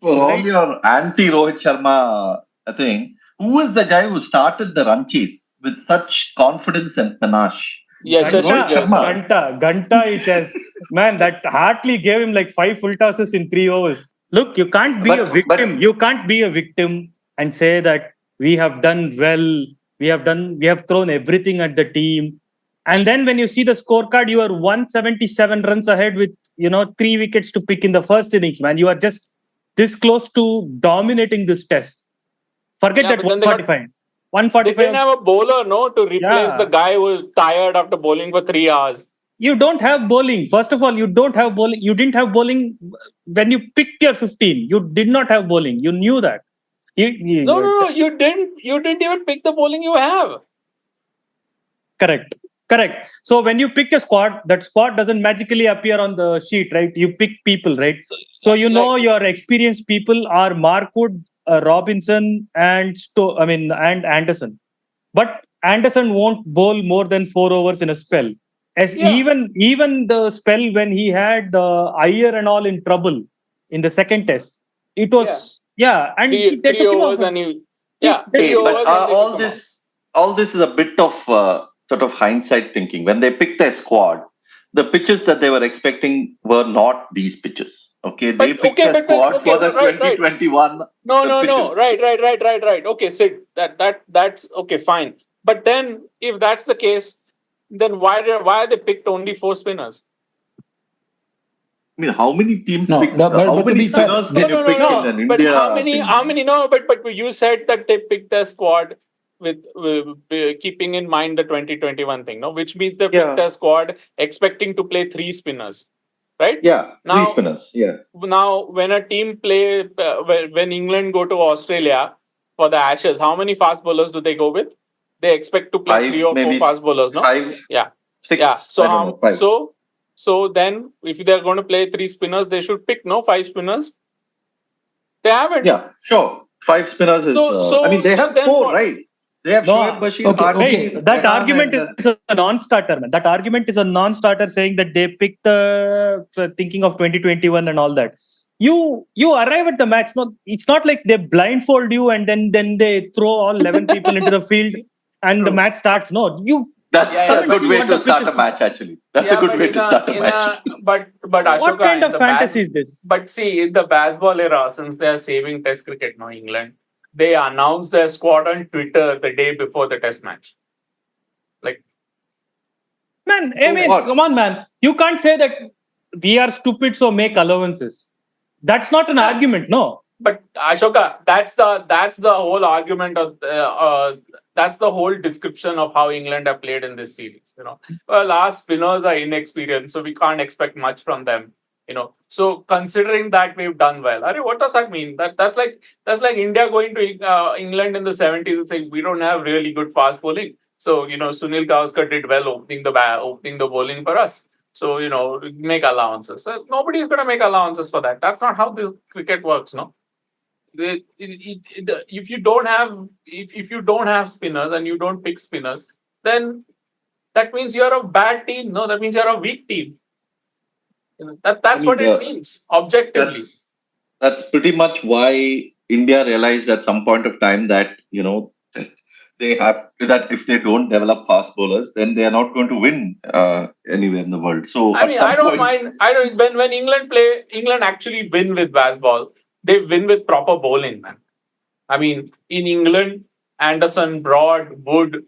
For all your anti-Rohit Sharma thing, who was the guy who started the Ranchis with such confidence and panache? Yes, Ganta, it has, man, that Hartley gave him like 5 full tosses in 3 overs. Look, you can't be a victim. You can't be a victim and say that we have done well. We have thrown everything at the team. And then when you see the scorecard, you are 177 runs ahead with 3 wickets to pick in the first innings, man. You are just this close to dominating this test. Forget that 145. 145. They didn't have a bowler, to replace the guy who was tired after bowling for 3 hours. You don't have bowling. First of all, you don't have bowling. You didn't have bowling when you picked your 15. You did not have bowling. You knew that. No, you didn't. You didn't even pick the bowling you have. Correct. So when you pick a squad, that squad doesn't magically appear on the sheet, right? You pick people, right? So your experienced people are Markwood, Robinson, and Anderson. But Anderson won't bowl more than 4 overs in a spell. Even the spell when he had Iyer and all in trouble in the second test, it was and they took him off. All this is a bit of sort of hindsight thinking. When they picked their squad, the pitches that they were expecting were not these pitches. Okay, they picked a squad for the 2021. No. Right. Okay, Sid, that's okay, fine. But then, if that's the case, then why are they picked only 4 spinners? I mean, how many teams No, picked? but How to many be fair- spinners can you pick in an But India? how many? No, but you said that they picked their squad with keeping in mind the 2021 thing, no? Which means they picked their squad expecting to play 3 spinners, right? Yeah, Now, 3 spinners. Yeah. Now, when a team when England go to Australia for the Ashes, how many fast bowlers do they go with? They expect to play 3 or 4 fast bowlers, no? 5, 6. Yeah. So 5. So then, if they're going to play 3 spinners, they should pick 5 spinners. They haven't. Yeah, sure. 5 spinners is. They have 4, right? They have Shoaib Bashir. Okay. That argument is a non-starter, man. That argument is a non-starter, saying that they picked thinking of 2021 and all that. You arrive at the match. No, it's not like they blindfold you and then they throw all 11 people into the field and the match starts. No, That's a good way to start a match, actually. That's a good way to start a match. But Ashoka, what kind of fantasy is this? But see, in the Bazball era, since they are saving Test cricket now, England, they announced their squad on Twitter the day before the Test match. Man, come on, man. You can't say that we are stupid, so make allowances. That's not an argument, no. But Ashoka, that's the whole argument of that's the whole description of how England have played in this series. Well, our spinners are inexperienced, so we can't expect much from them. So considering that we've done well, what does that mean? That's like India going to England in the 70s and saying we don't have really good fast bowling. So Sunil Gavaskar did well opening the bowling for us. So make allowances. So nobody is going to make allowances for that. That's not how this cricket works, no. If you don't have spinners and you don't pick spinners, then that means you're a bad team. No, that means you're a weak team. That's what it means objectively. That's pretty much why India realized at some point of time that, they have that if they don't develop fast bowlers, then they are not going to win anywhere in the world. So I at mean, some I don't point, mind. I don't when England actually win with Bazball, they win with proper bowling, man. I mean, in England, Anderson, Broad, Wood,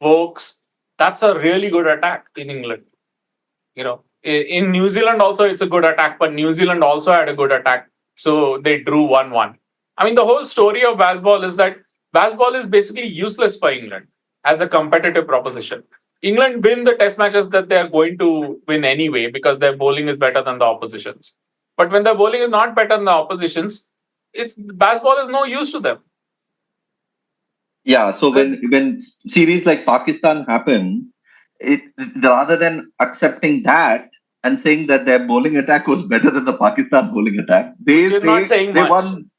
Vokes, that's a really good attack in England. In New Zealand also it's a good attack, but New Zealand also had a good attack, so they drew 1-1. I mean, the whole story of Bazball is that Bazball is basically useless for England as a competitive proposition. England win the test matches that they are going to win anyway because their bowling is better than the opposition's. But when their bowling is not better than the opposition's, it's Bazball is no use to them. yeah. So when series like Pakistan happen, it rather than accepting that and saying that their bowling attack was better than the Pakistan bowling attack, they Which is not saying they much. won,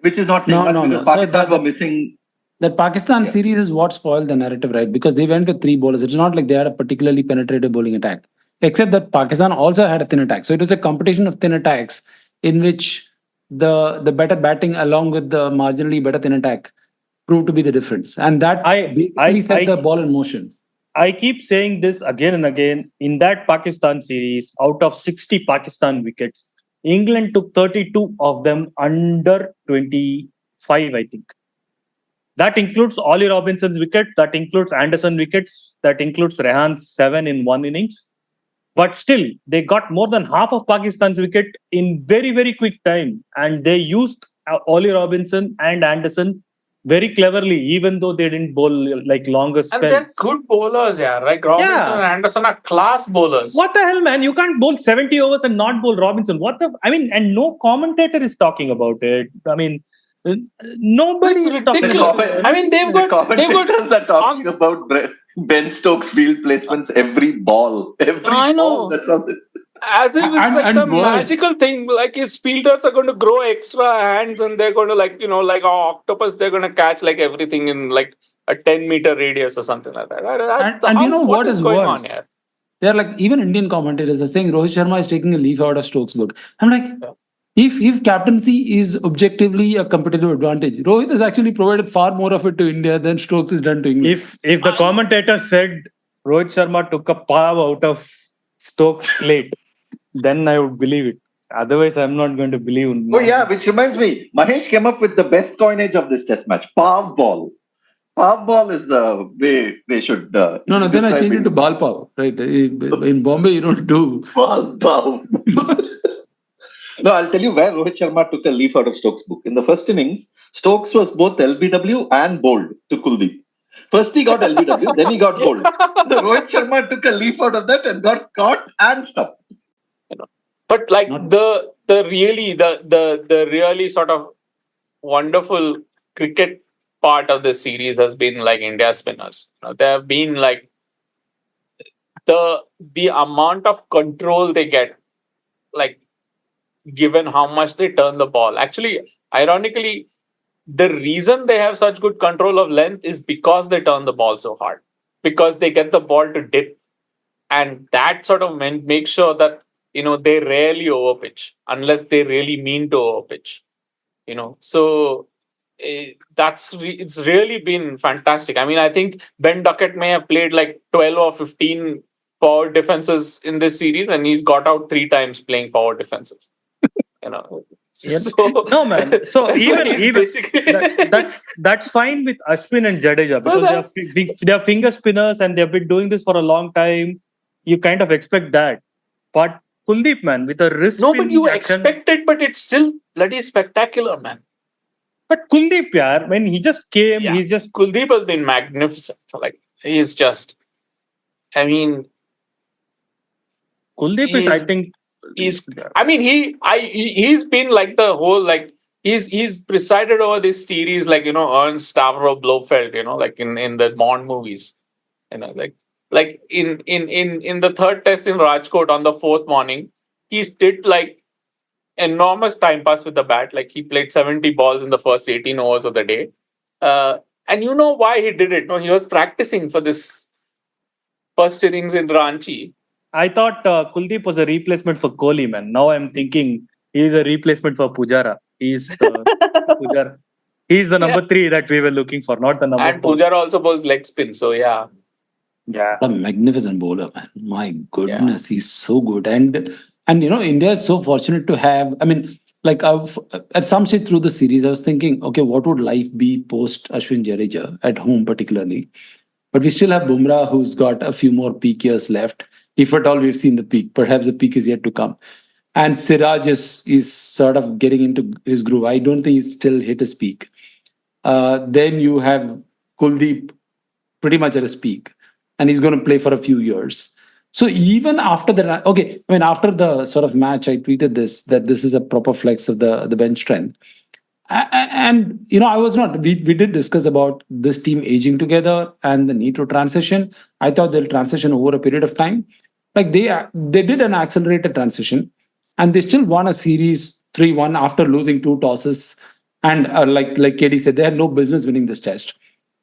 which is not saying No, much no, because no. So Pakistan were missing. That Pakistan Yeah. series is what spoiled the narrative, right? Because they went with three bowlers. It's not like they had a particularly penetrative bowling attack, except that Pakistan also had a thin attack. So it was a competition of thin attacks in which the better batting along with the marginally better thin attack proved to be the difference. And that basically set the ball in motion. I keep saying this again and again. In that Pakistan series, out of 60 Pakistan wickets, England took 32 of them under 25, I think. That includes Ollie Robinson's wicket, that includes Anderson wickets, that includes Rehan's 7 in one innings. But still, they got more than half of Pakistan's wicket in very, very quick time. And they used Ollie Robinson and Anderson very cleverly, even though they didn't bowl like longer spells. And they're good bowlers, yeah. Like Robinson and Anderson are class bowlers. What the hell, man? You can't bowl 70 overs and not bowl Robinson. And no commentator is talking about it. I mean, nobody is talking about it. I mean, The commentators are talking about Ben Stokes' field placements every ball. I know. Ball, that's something. As if it's like some magical thing, like his fielders are going to grow extra hands and they're going to like an octopus, they're going to catch like everything in like a 10-meter radius or something like that. And you know what is going worse? on here? They're like, even Indian commentators are saying Rohit Sharma is taking a leaf out of Stokes' book. I'm like, if captaincy is objectively a competitive advantage, Rohit has actually provided far more of it to India than Stokes has done to England. If the commentator said Rohit Sharma took a pav out of Stokes' plate, then I would believe it. Otherwise, I'm not going to believe. Oh yeah, which reminds me, Mahesh came up with the best coinage of this test match. Pav ball. Pav ball is the way they should. No, then I changed it to ball pav. Right? In Bombay, you don't do ball pav. No, I'll tell you where Rohit Sharma took a leaf out of Stokes' book. In the first innings, Stokes was both LBW and bowled to Kuldeep. First he got LBW, then he got bowled. Rohit Sharma took a leaf out of that and got caught and stopped. But like the really sort of wonderful cricket part of this series has been like India spinners. There have been like the amount of control they get, like given how much they turn the ball. Actually, ironically, the reason they have such good control of length is because they turn the ball so hard, because they get the ball to dip, and that sort of makes sure that they rarely overpitch unless they really mean to overpitch. So it's really been fantastic. I mean, I think Ben Duckett may have played like 12 or 15 forward defenses in this series, and he's got out 3 times playing forward defenses. So, no man. So even that's fine with Ashwin and Jadeja because they are finger spinners and they've been doing this for a long time. You kind of expect that, but Kuldeep, man, with a wrist. No, but you expect it, but it's still bloody spectacular, man. But Kuldeep, yaar, when he just came, Kuldeep has been magnificent. Like he's just, I mean, Kuldeep is, I think, he's been like the whole like he's presided over this series like Ernst Stavro Blofeld, like in the Bond movies, like in the third test in Rajkot on the 4th morning, he did like enormous time pass with the bat. Like he played 70 balls in the first 18 overs of the day. And you know why he did it? No, he was practicing for this first innings in Ranchi. I thought Kuldeep was a replacement for Kohli, man. Now I'm thinking he's a replacement for Pujara. He's Pujar. He's the number 3 that we were looking for, not the number And 4. Pujar also bowls leg spin. So yeah. Yeah. What a magnificent bowler, man. My goodness, he's so good. And India is so fortunate to have. I mean, like at some stage through the series, I was thinking, okay, what would life be post Ashwin Jadeja at home, particularly? But we still have Bumrah, who's got a few more peak years left. If at all we've seen the peak, perhaps the peak is yet to come. And Siraj is sort of getting into his groove. I don't think he's still hit his peak. Then you have Kuldeep pretty much at his peak, and he's going to play for a few years. So even after the after the sort of match, I tweeted that this is a proper flex of the bench strength. And I was not. We did discuss about this team aging together and the need to transition. I thought they'll transition over a period of time. Like they did an accelerated transition, and they still won a series 3-1 after losing 2 tosses. And like KD said, they had no business winning this test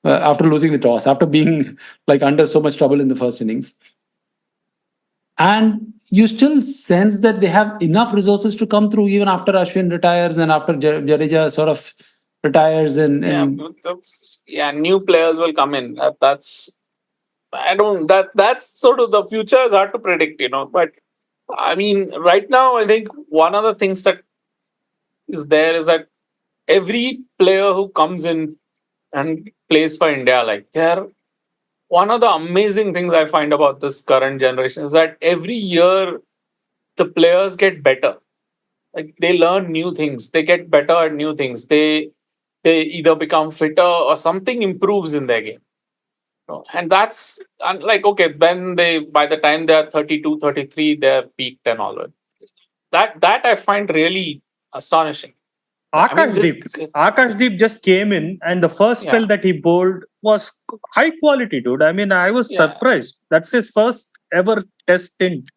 after losing the toss, after being like under so much trouble in the first innings. And you still sense that they have enough resources to come through even after Ashwin retires and after Jadeja sort of retires. New players will come in. That's sort of the future is hard to predict, But I mean, right now, I think one of the things that is there is that every player who comes in and plays for India, like one of the amazing things I find about this current generation is that every year the players get better. Like they learn new things, they get better at new things. They either become fitter or something improves in their game. And that's like, okay, then by the time they are 32, 33, they're peaked and all that. That I find really astonishing. Akash Deep just came in, and the first spell that he bowled was high quality, dude. I mean, I was surprised. That's his first ever test stint.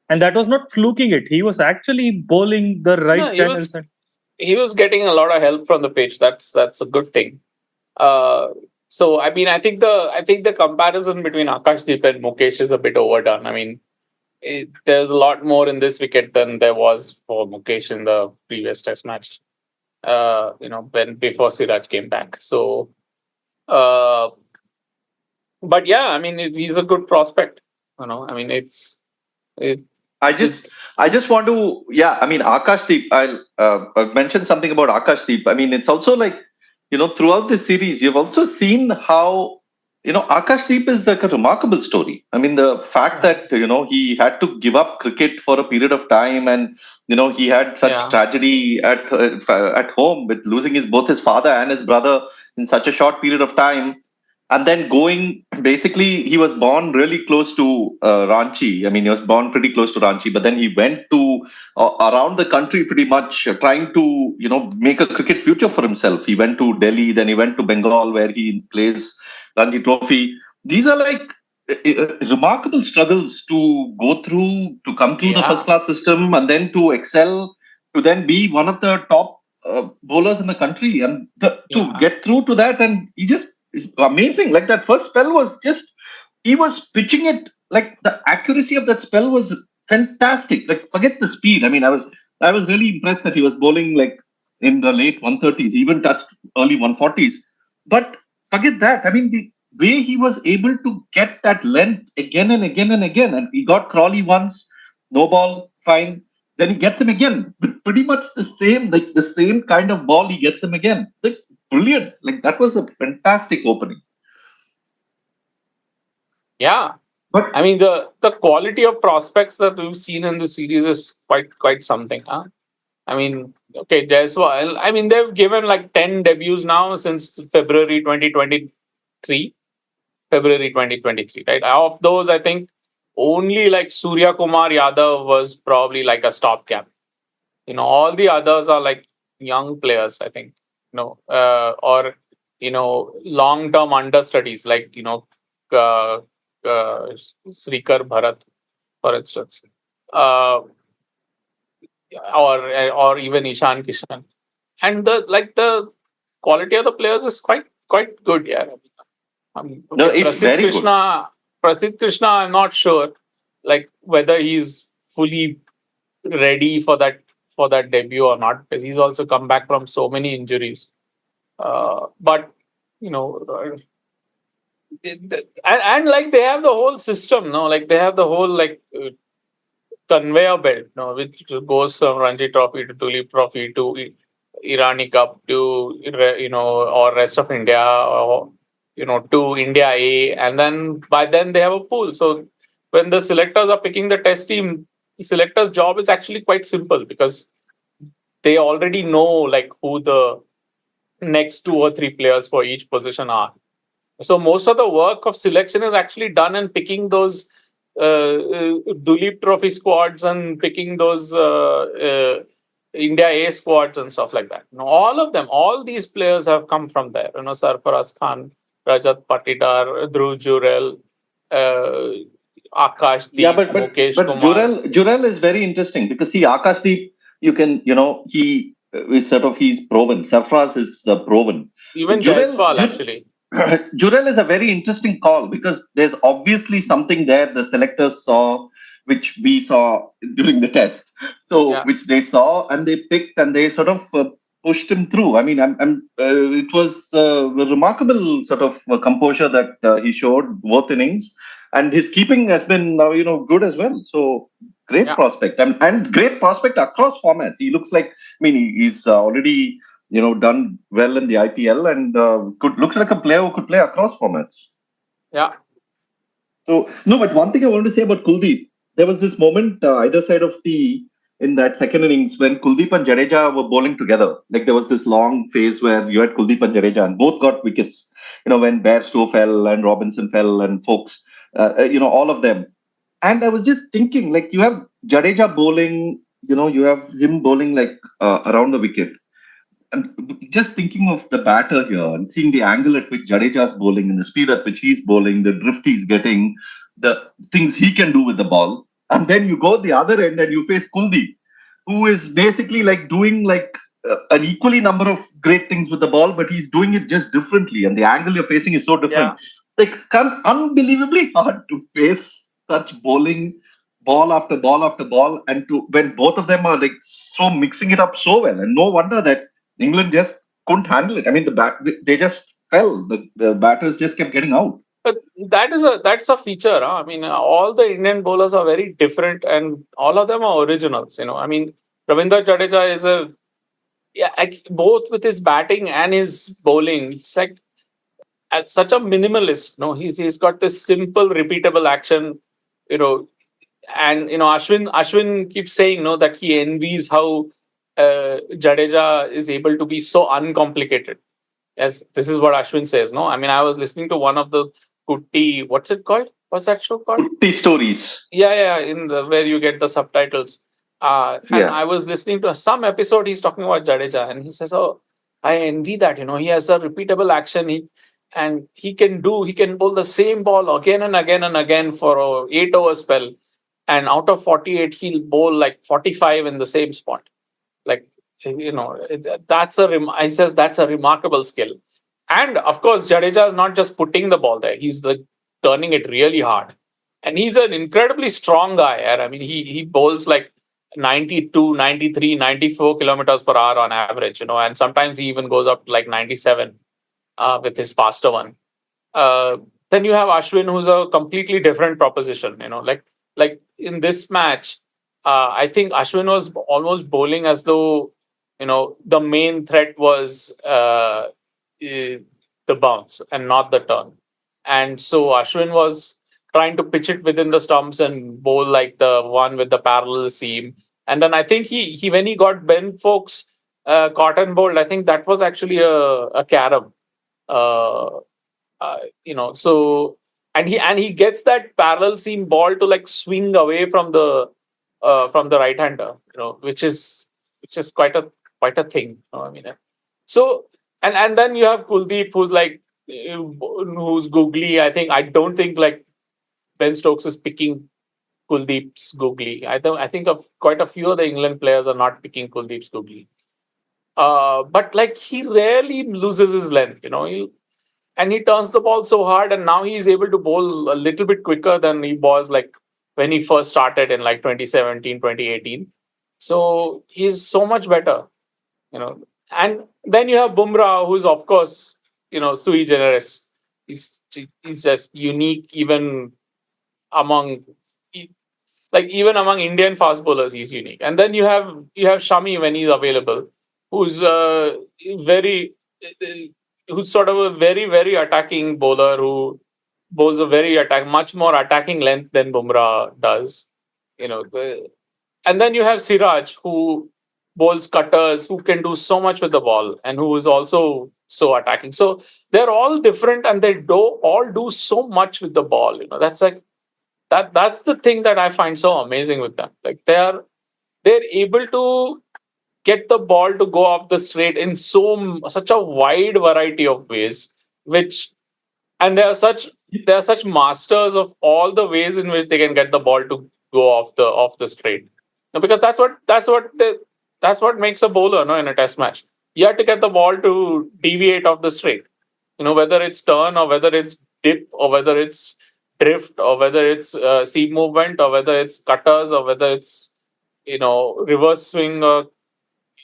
And that was not fluking it. He was actually bowling the right channels. He was getting a lot of help from the pitch. That's a good thing. So I mean, I think the comparison between Akash Deep and Mukesh is a bit overdone. I mean, there's a lot more in this wicket than there was for Mukesh in the previous test match. When before Siraj came back. So, but yeah, I mean, he's a good prospect. I mean, I just want to, I mean, Akash Deep, I'll mention something about Akash Deep. I mean, it's also like, throughout this series, you've also seen how, Akash Deep is like a remarkable story. I mean, the fact that, he had to give up cricket for a period of time, and, he had such tragedy at home with losing both his father and his brother in such a short period of time. And then basically, he was born really close to Ranchi. I mean, he was born pretty close to Ranchi, but then he went to around the country pretty much trying to, make a cricket future for himself. He went to Delhi, then he went to Bengal where he plays Ranji Trophy. These are like remarkable struggles to go through, to come through the first class system, and then to excel, to then be one of the top bowlers in the country, and to get through to that. And he just is amazing. Like that first spell was he was pitching it, like the accuracy of that spell was fantastic. Like forget the speed. I mean, I was really impressed that he was bowling like in the late 130s, even touched early 140s. But forget that. I mean, the way he was able to get that length again and again and again, and he got Crawley once, no ball, fine. Then he gets him again with pretty much the same kind of ball. He gets him again. Like, brilliant. Like that was a fantastic opening. Yeah. But I mean, the quality of prospects that we've seen in the series is quite something. Huh? I mean, okay, Jaiswal. I mean, they've given like 10 debuts now since February 2023. Right? Of those, I think only like Surya Kumar Yadav was probably like a stopgap. All the others are like young players, I think. Or long-term understudies like Srikar Bharat, for instance, or even Ishan Kishan, and the quality of the players is quite good. Yeah, no, it's very good. Prasidh Krishna, I'm not sure, like whether he's fully ready for for that debut or not, because he's also come back from so many injuries. But and like they have the whole system, no, like they have the whole conveyor belt, no, which goes from Ranchi Trophy to Tulip Trophy to Irani Cup to or rest of India, or to India A, and then by then they have a pool. So when the selectors are picking the test team, the selector's job is actually quite simple, because they already know like who the next 2 or 3 players for each position are. So most of the work of selection is actually done in picking those Dulip Trophy squads and picking those India A squads and stuff like that. All of them, all these players have come from there. Sarfaraz Khan, Rajat Patidar, Dhruv Jurel, Akash Deep, Yeah, but Mukesh but Kumar. Jurel is very interesting because see, Akash Deep, you can he is he's proven. Sarfraz is proven. Even Jaiswal actually. Jurel is a very interesting call because there's obviously something there the selectors saw, which we saw during the test. So which they saw and they picked and they sort of pushed him through. I mean, it was a remarkable sort of composure that he showed both innings, and his keeping has been good as well. So great prospect and great prospect across formats. He looks like, he's already done well in the IPL and looks like a player who could play across formats. Yeah. So no, but one thing I wanted to say about Kuldeep, there was this moment either side of in that second innings when Kuldeep and Jadeja were bowling together. Like there was this long phase where you had Kuldeep and Jadeja and both got wickets. When Bairstow fell and Robinson fell and Folks, all of them. And I was just thinking, like you have Jadeja bowling, you have him bowling like around the wicket. I'm just thinking of the batter here and seeing the angle at which Jadeja's bowling and the speed at which he's bowling, the drift he's getting, the things he can do with the ball. And then you go the other end and you face Kuldeep, who is basically like doing like an equally number of great things with the ball, but he's doing it just differently. And the angle you're facing is so different. Like unbelievably hard to face such bowling, ball after ball after ball, and when both of them are like so mixing it up so well. And no wonder that England just couldn't handle it. I mean, they just fell. The batters just kept getting out. But that's a feature. Huh? I mean, all the Indian bowlers are very different, and all of them are originals. I mean, Ravindra Jadeja is both with his batting and his bowling. He's like such a minimalist. He's got this simple, repeatable action. And Ashwin keeps saying that he envies how Jadeja is able to be so uncomplicated. Yes, this is what Ashwin says. I mean, I was listening to one of the Kutti, what's it called? What's that show called? Kutti Stories. Yeah, where you get the subtitles. And I was listening to some episode. He's talking about Jadeja, and he says, "Oh, I envy that. He has a repeatable action. He can bowl the same ball again and again and again for a 8-over spell, and out of 48, he'll bowl like 45 in the same spot. Like." That's a remarkable skill. And of course, Jadeja is not just putting the ball there, he's turning it really hard. And he's an incredibly strong guy. I mean, he bowls like 92, 93, 94 kilometers per hour on average, and sometimes he even goes up to like 97 with his faster one. Then you have Ashwin, who's a completely different proposition, like in this match, I think Ashwin was almost bowling as though the main threat was the bounce and not the turn. And so Ashwin was trying to pitch it within the stumps and bowl like the one with the parallel seam. And then I think he when he got Ben Folks caught and bowled, I think that was actually a carom. So and he gets that parallel seam ball to like swing away from the right hander, which is quite a thing. I mean, so and then you have Kuldeep, who's googly. I don't think like Ben Stokes is picking Kuldeep's googly. I think of quite a few of the England players are not picking Kuldeep's googly. But like he rarely loses his length, and he turns the ball so hard, and now he's able to bowl a little bit quicker than he was like when he first started in like 2017, 2018. So he's so much better, And then you have Bumrah, who's of course, sui generis. He's just unique, among even among Indian fast bowlers, he's unique. And then you have Shami when he's available, who's very who's sort of a very very attacking bowler who bowls a much more attacking length than Bumrah does. And then you have Siraj, who bowls cutters, who can do so much with the ball, and who is also so attacking. So they're all different, and they all do so much with the ball. That's like that's the thing that I find so amazing with them. Like they're able to get the ball to go off the straight in such a wide variety of ways, which and they are such masters of all the ways in which they can get the ball to go off the straight. Because that's what makes a bowler, no, in a test match. You have to get the ball to deviate off the straight. Whether it's turn or whether it's dip or whether it's drift or whether it's seam movement or whether it's cutters or whether it's reverse swing or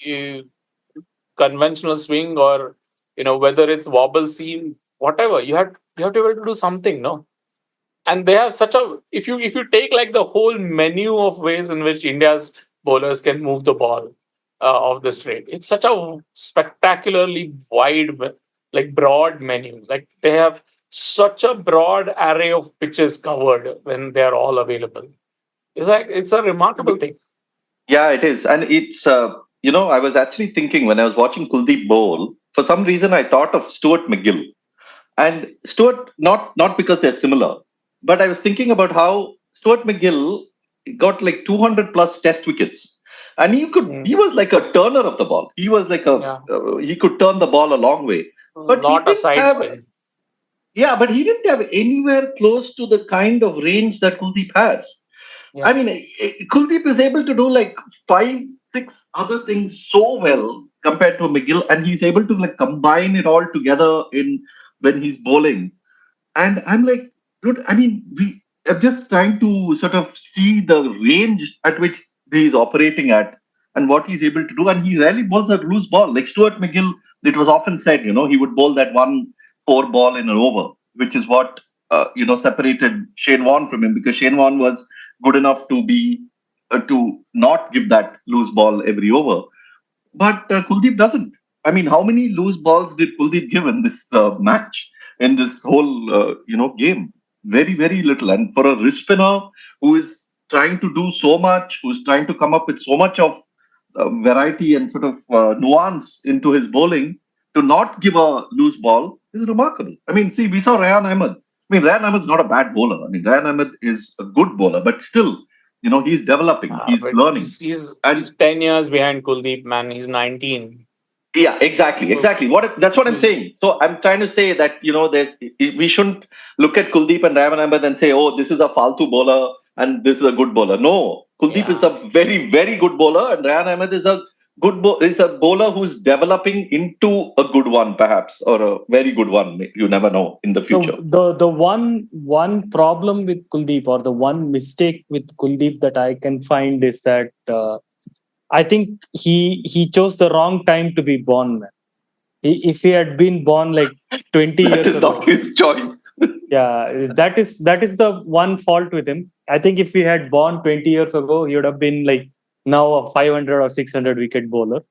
uh, conventional swing or whether it's wobble seam, whatever. You have to be able to do something, no. And they have such a if you take like the whole menu of ways in which India's bowlers can move the ball off the straight, it's such a spectacularly wide, like broad menu. Like they have such a broad array of pitches covered when they are all available. It's a remarkable thing. Yeah, it is. And I was actually thinking when I was watching Kuldeep bowl, for some reason I thought of Stuart McGill. And Stuart, not because they're similar, but I was thinking about how Stuart McGill got like 200 plus test wickets. And he was like a turner of the ball. He was like he could turn the ball a long way. But Not a side spin. Yeah, but he didn't have anywhere close to the kind of range that Kuldeep has. Yeah. I mean, Kuldeep is able to do like 5-6 other things so well compared to McGill, and he's able to like combine it all together when he's bowling. And I'm like, dude, I mean, I'm just trying to sort of see the range at which he's operating at and what he's able to do. And he rarely bowls a loose ball. Like Stuart McGill, it was often said, he would bowl that 1-4 ball in an over, which is what, separated Shane Warne from him, because Shane Warne was good enough to not give that loose ball every over. But Kuldeep doesn't. I mean, how many loose balls did Kuldeep give in this match, in this whole, game? Very, very little. And for a wrist spinner who is trying to do so much, who's trying to come up with so much of variety and sort of nuance into his bowling, to not give a loose ball is remarkable. I mean, see, we saw Rayan Ahmed. I mean, Rayan Ahmed's not a bad bowler. I mean, Rayan Ahmed is a good bowler, but still, he's developing, he's learning. He's 10 years behind Kuldeep, man. He's 19. Yeah, exactly. That's what I'm saying. So I'm trying to say that, we shouldn't look at Kuldeep and Rayan Ahmed and say, oh, this is a faltu bowler and this is a good bowler. No, Kuldeep is a very, very good bowler, and Rayan Ahmed is a bowler who's developing into a good one, perhaps, or a very good one. You never know in the future. So the one problem with Kuldeep, or the one mistake with Kuldeep that I can find, is that I think he chose the wrong time to be born, man. If he had been born like 20 years ago, that is not his choice. Yeah, that is the one fault with him. I think if he had born 20 years ago, he would have been like now a 500 or 600 wicket bowler.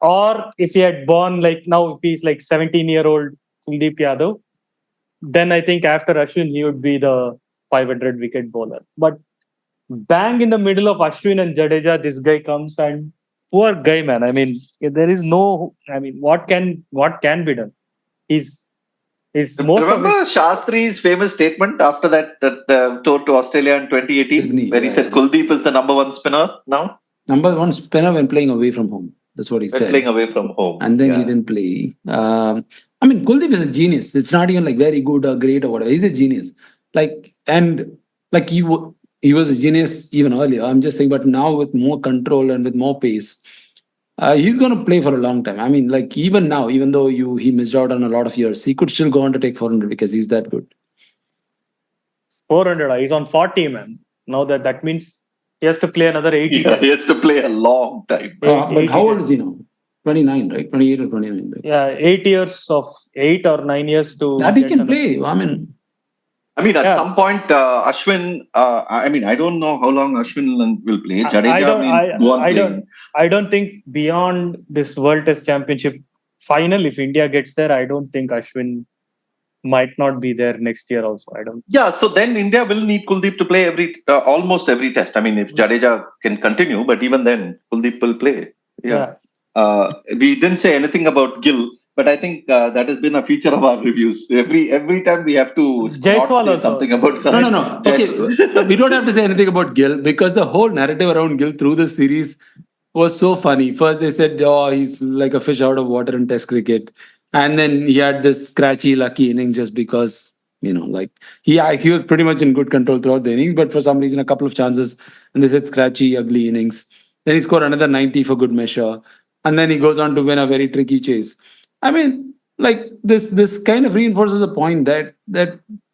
Or if he had born like now, if he's like 17-year-old Kuldeep Yadav, then I think after Ashwin, he would be the 500 wicket bowler. But bang in the middle of Ashwin and Jadeja, this guy comes, and poor guy, man. I mean, there is no. I mean, what can be done? Remember Shastri's famous statement after that tour to Australia in 2018, Sydney, where he said Kuldeep is the number one spinner now? Number one spinner when playing away from home. That's what he said. Playing away from home. And then he didn't play. I mean, Kuldeep is a genius. It's not even like very good or great or whatever. He's a genius. He was a genius even earlier. I'm just saying, but now with more control and with more pace, he's going to play for a long time. I mean, like even now, even though he missed out on a lot of years, he could still go on to take 400 because he's that good. 400. He's on 40, man. Now that means He has to play another 80. Yeah, he has to play a long time. But how old is he now? 29, right? 28 or 29, right? Yeah, 8 or 9 years to. That he get can another- play. I mean, At Yeah. some point, Ashwin. I don't know how long Ashwin will play. I Jadeja don't- may go on I playing. I don't think beyond this World Test Championship final, if India gets there, I don't think Ashwin might not be there next year also. I don't. Yeah, so then India will need Kuldeep to play almost every test. I mean, if Jadeja can continue, but even then, Kuldeep will play. Yeah. We didn't say anything about Gill, but I think that has been a feature of our reviews. Every time we have to not Jaiswal say also. something about something. no. Okay, we don't have to say anything about Gill because the whole narrative around Gill through the series was so funny. First, they said, "Oh, he's like a fish out of water in Test cricket," and then he had this scratchy, lucky innings just because he was pretty much in good control throughout the innings, but for some reason, a couple of chances, and they said scratchy, ugly innings. Then he scored another 90 for good measure, and then he goes on to win a very tricky chase. I mean, this kind of reinforces the point that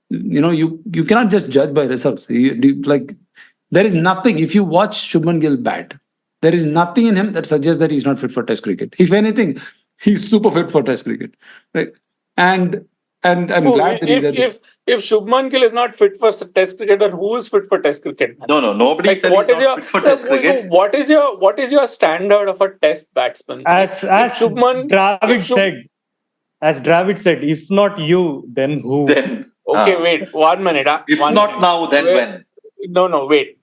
you cannot just judge by results. There is nothing. If you watch Shubman Gill bat, there is nothing in him that suggests that he's not fit for Test cricket. If anything, he's super fit for Test cricket, right? And I'm glad that he's at If Shubman Gill is not fit for Test cricket, then who is fit for Test cricket? No, nobody said he's not fit for Test cricket. What is your standard of a Test batsman? As Dravid said, if not you, then who? Then Okay, wait 1 minute. if not now, then when? No, wait.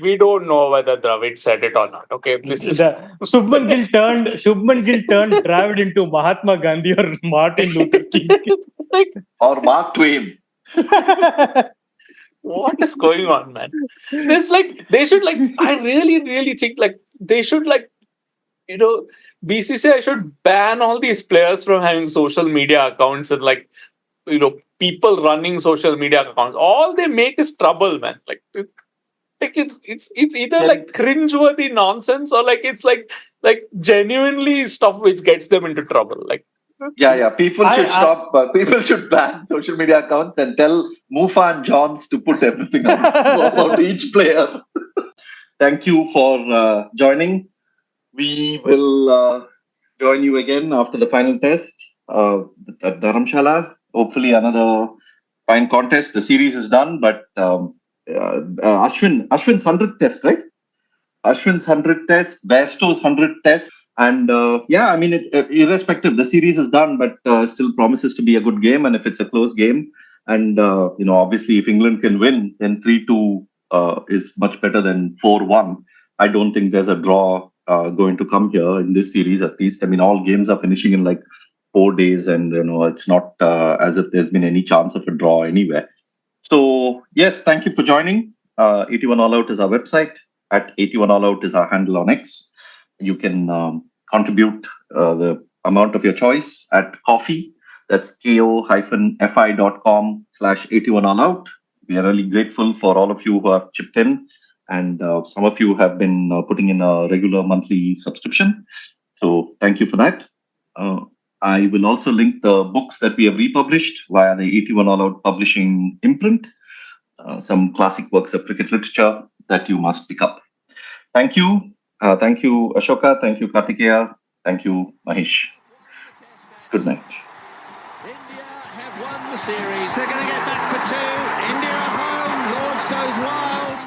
We don't know whether Dravid said it or not. Okay, this is Shubman Gill turned Dravid into Mahatma Gandhi or Martin Luther King. Or Mark Twain. What is going on, man? They should I really think they should BCCI should ban all these players from having social media accounts and people running social media accounts. All they make is trouble, man. It's either cringeworthy nonsense or it's genuinely stuff which gets them into trouble. Yeah. People should stop. People should ban social media accounts and tell Mufa and Johns to put everything about each player. Thank you for joining. We will join you again after the final test at Dharamshala. Hopefully, another fine contest. The series is done, but Ashwin's 100th test, right? Ashwin's 100th test, Bairstow's 100th test. And irrespective, the series is done, but still promises to be a good game. And if it's a close game, and obviously, if England can win, then 3-2 is much better than 4-1. I don't think there's a draw going to come here in this series, at least. I mean, all games are finishing in 4 days, and it's not as if there's been any chance of a draw anywhere. So yes, thank you for joining. 81 All Out is our website. At 81 All Out is our handle on X. You can contribute the amount of your choice at Coffee. That's ko-fi.com/81 All Out. We are really grateful for all of you who have chipped in, and some of you have been putting in a regular monthly subscription. So thank you for that. I will also link the books that we have republished via the 81 All Out publishing imprint. Some classic works of cricket literature that you must pick up. Thank you. Thank you, Ashoka. Thank you, Kartikeya. Thank you, Mahesh. Good night. India have won the series. They're going to get back for two. India home. Lords goes wild.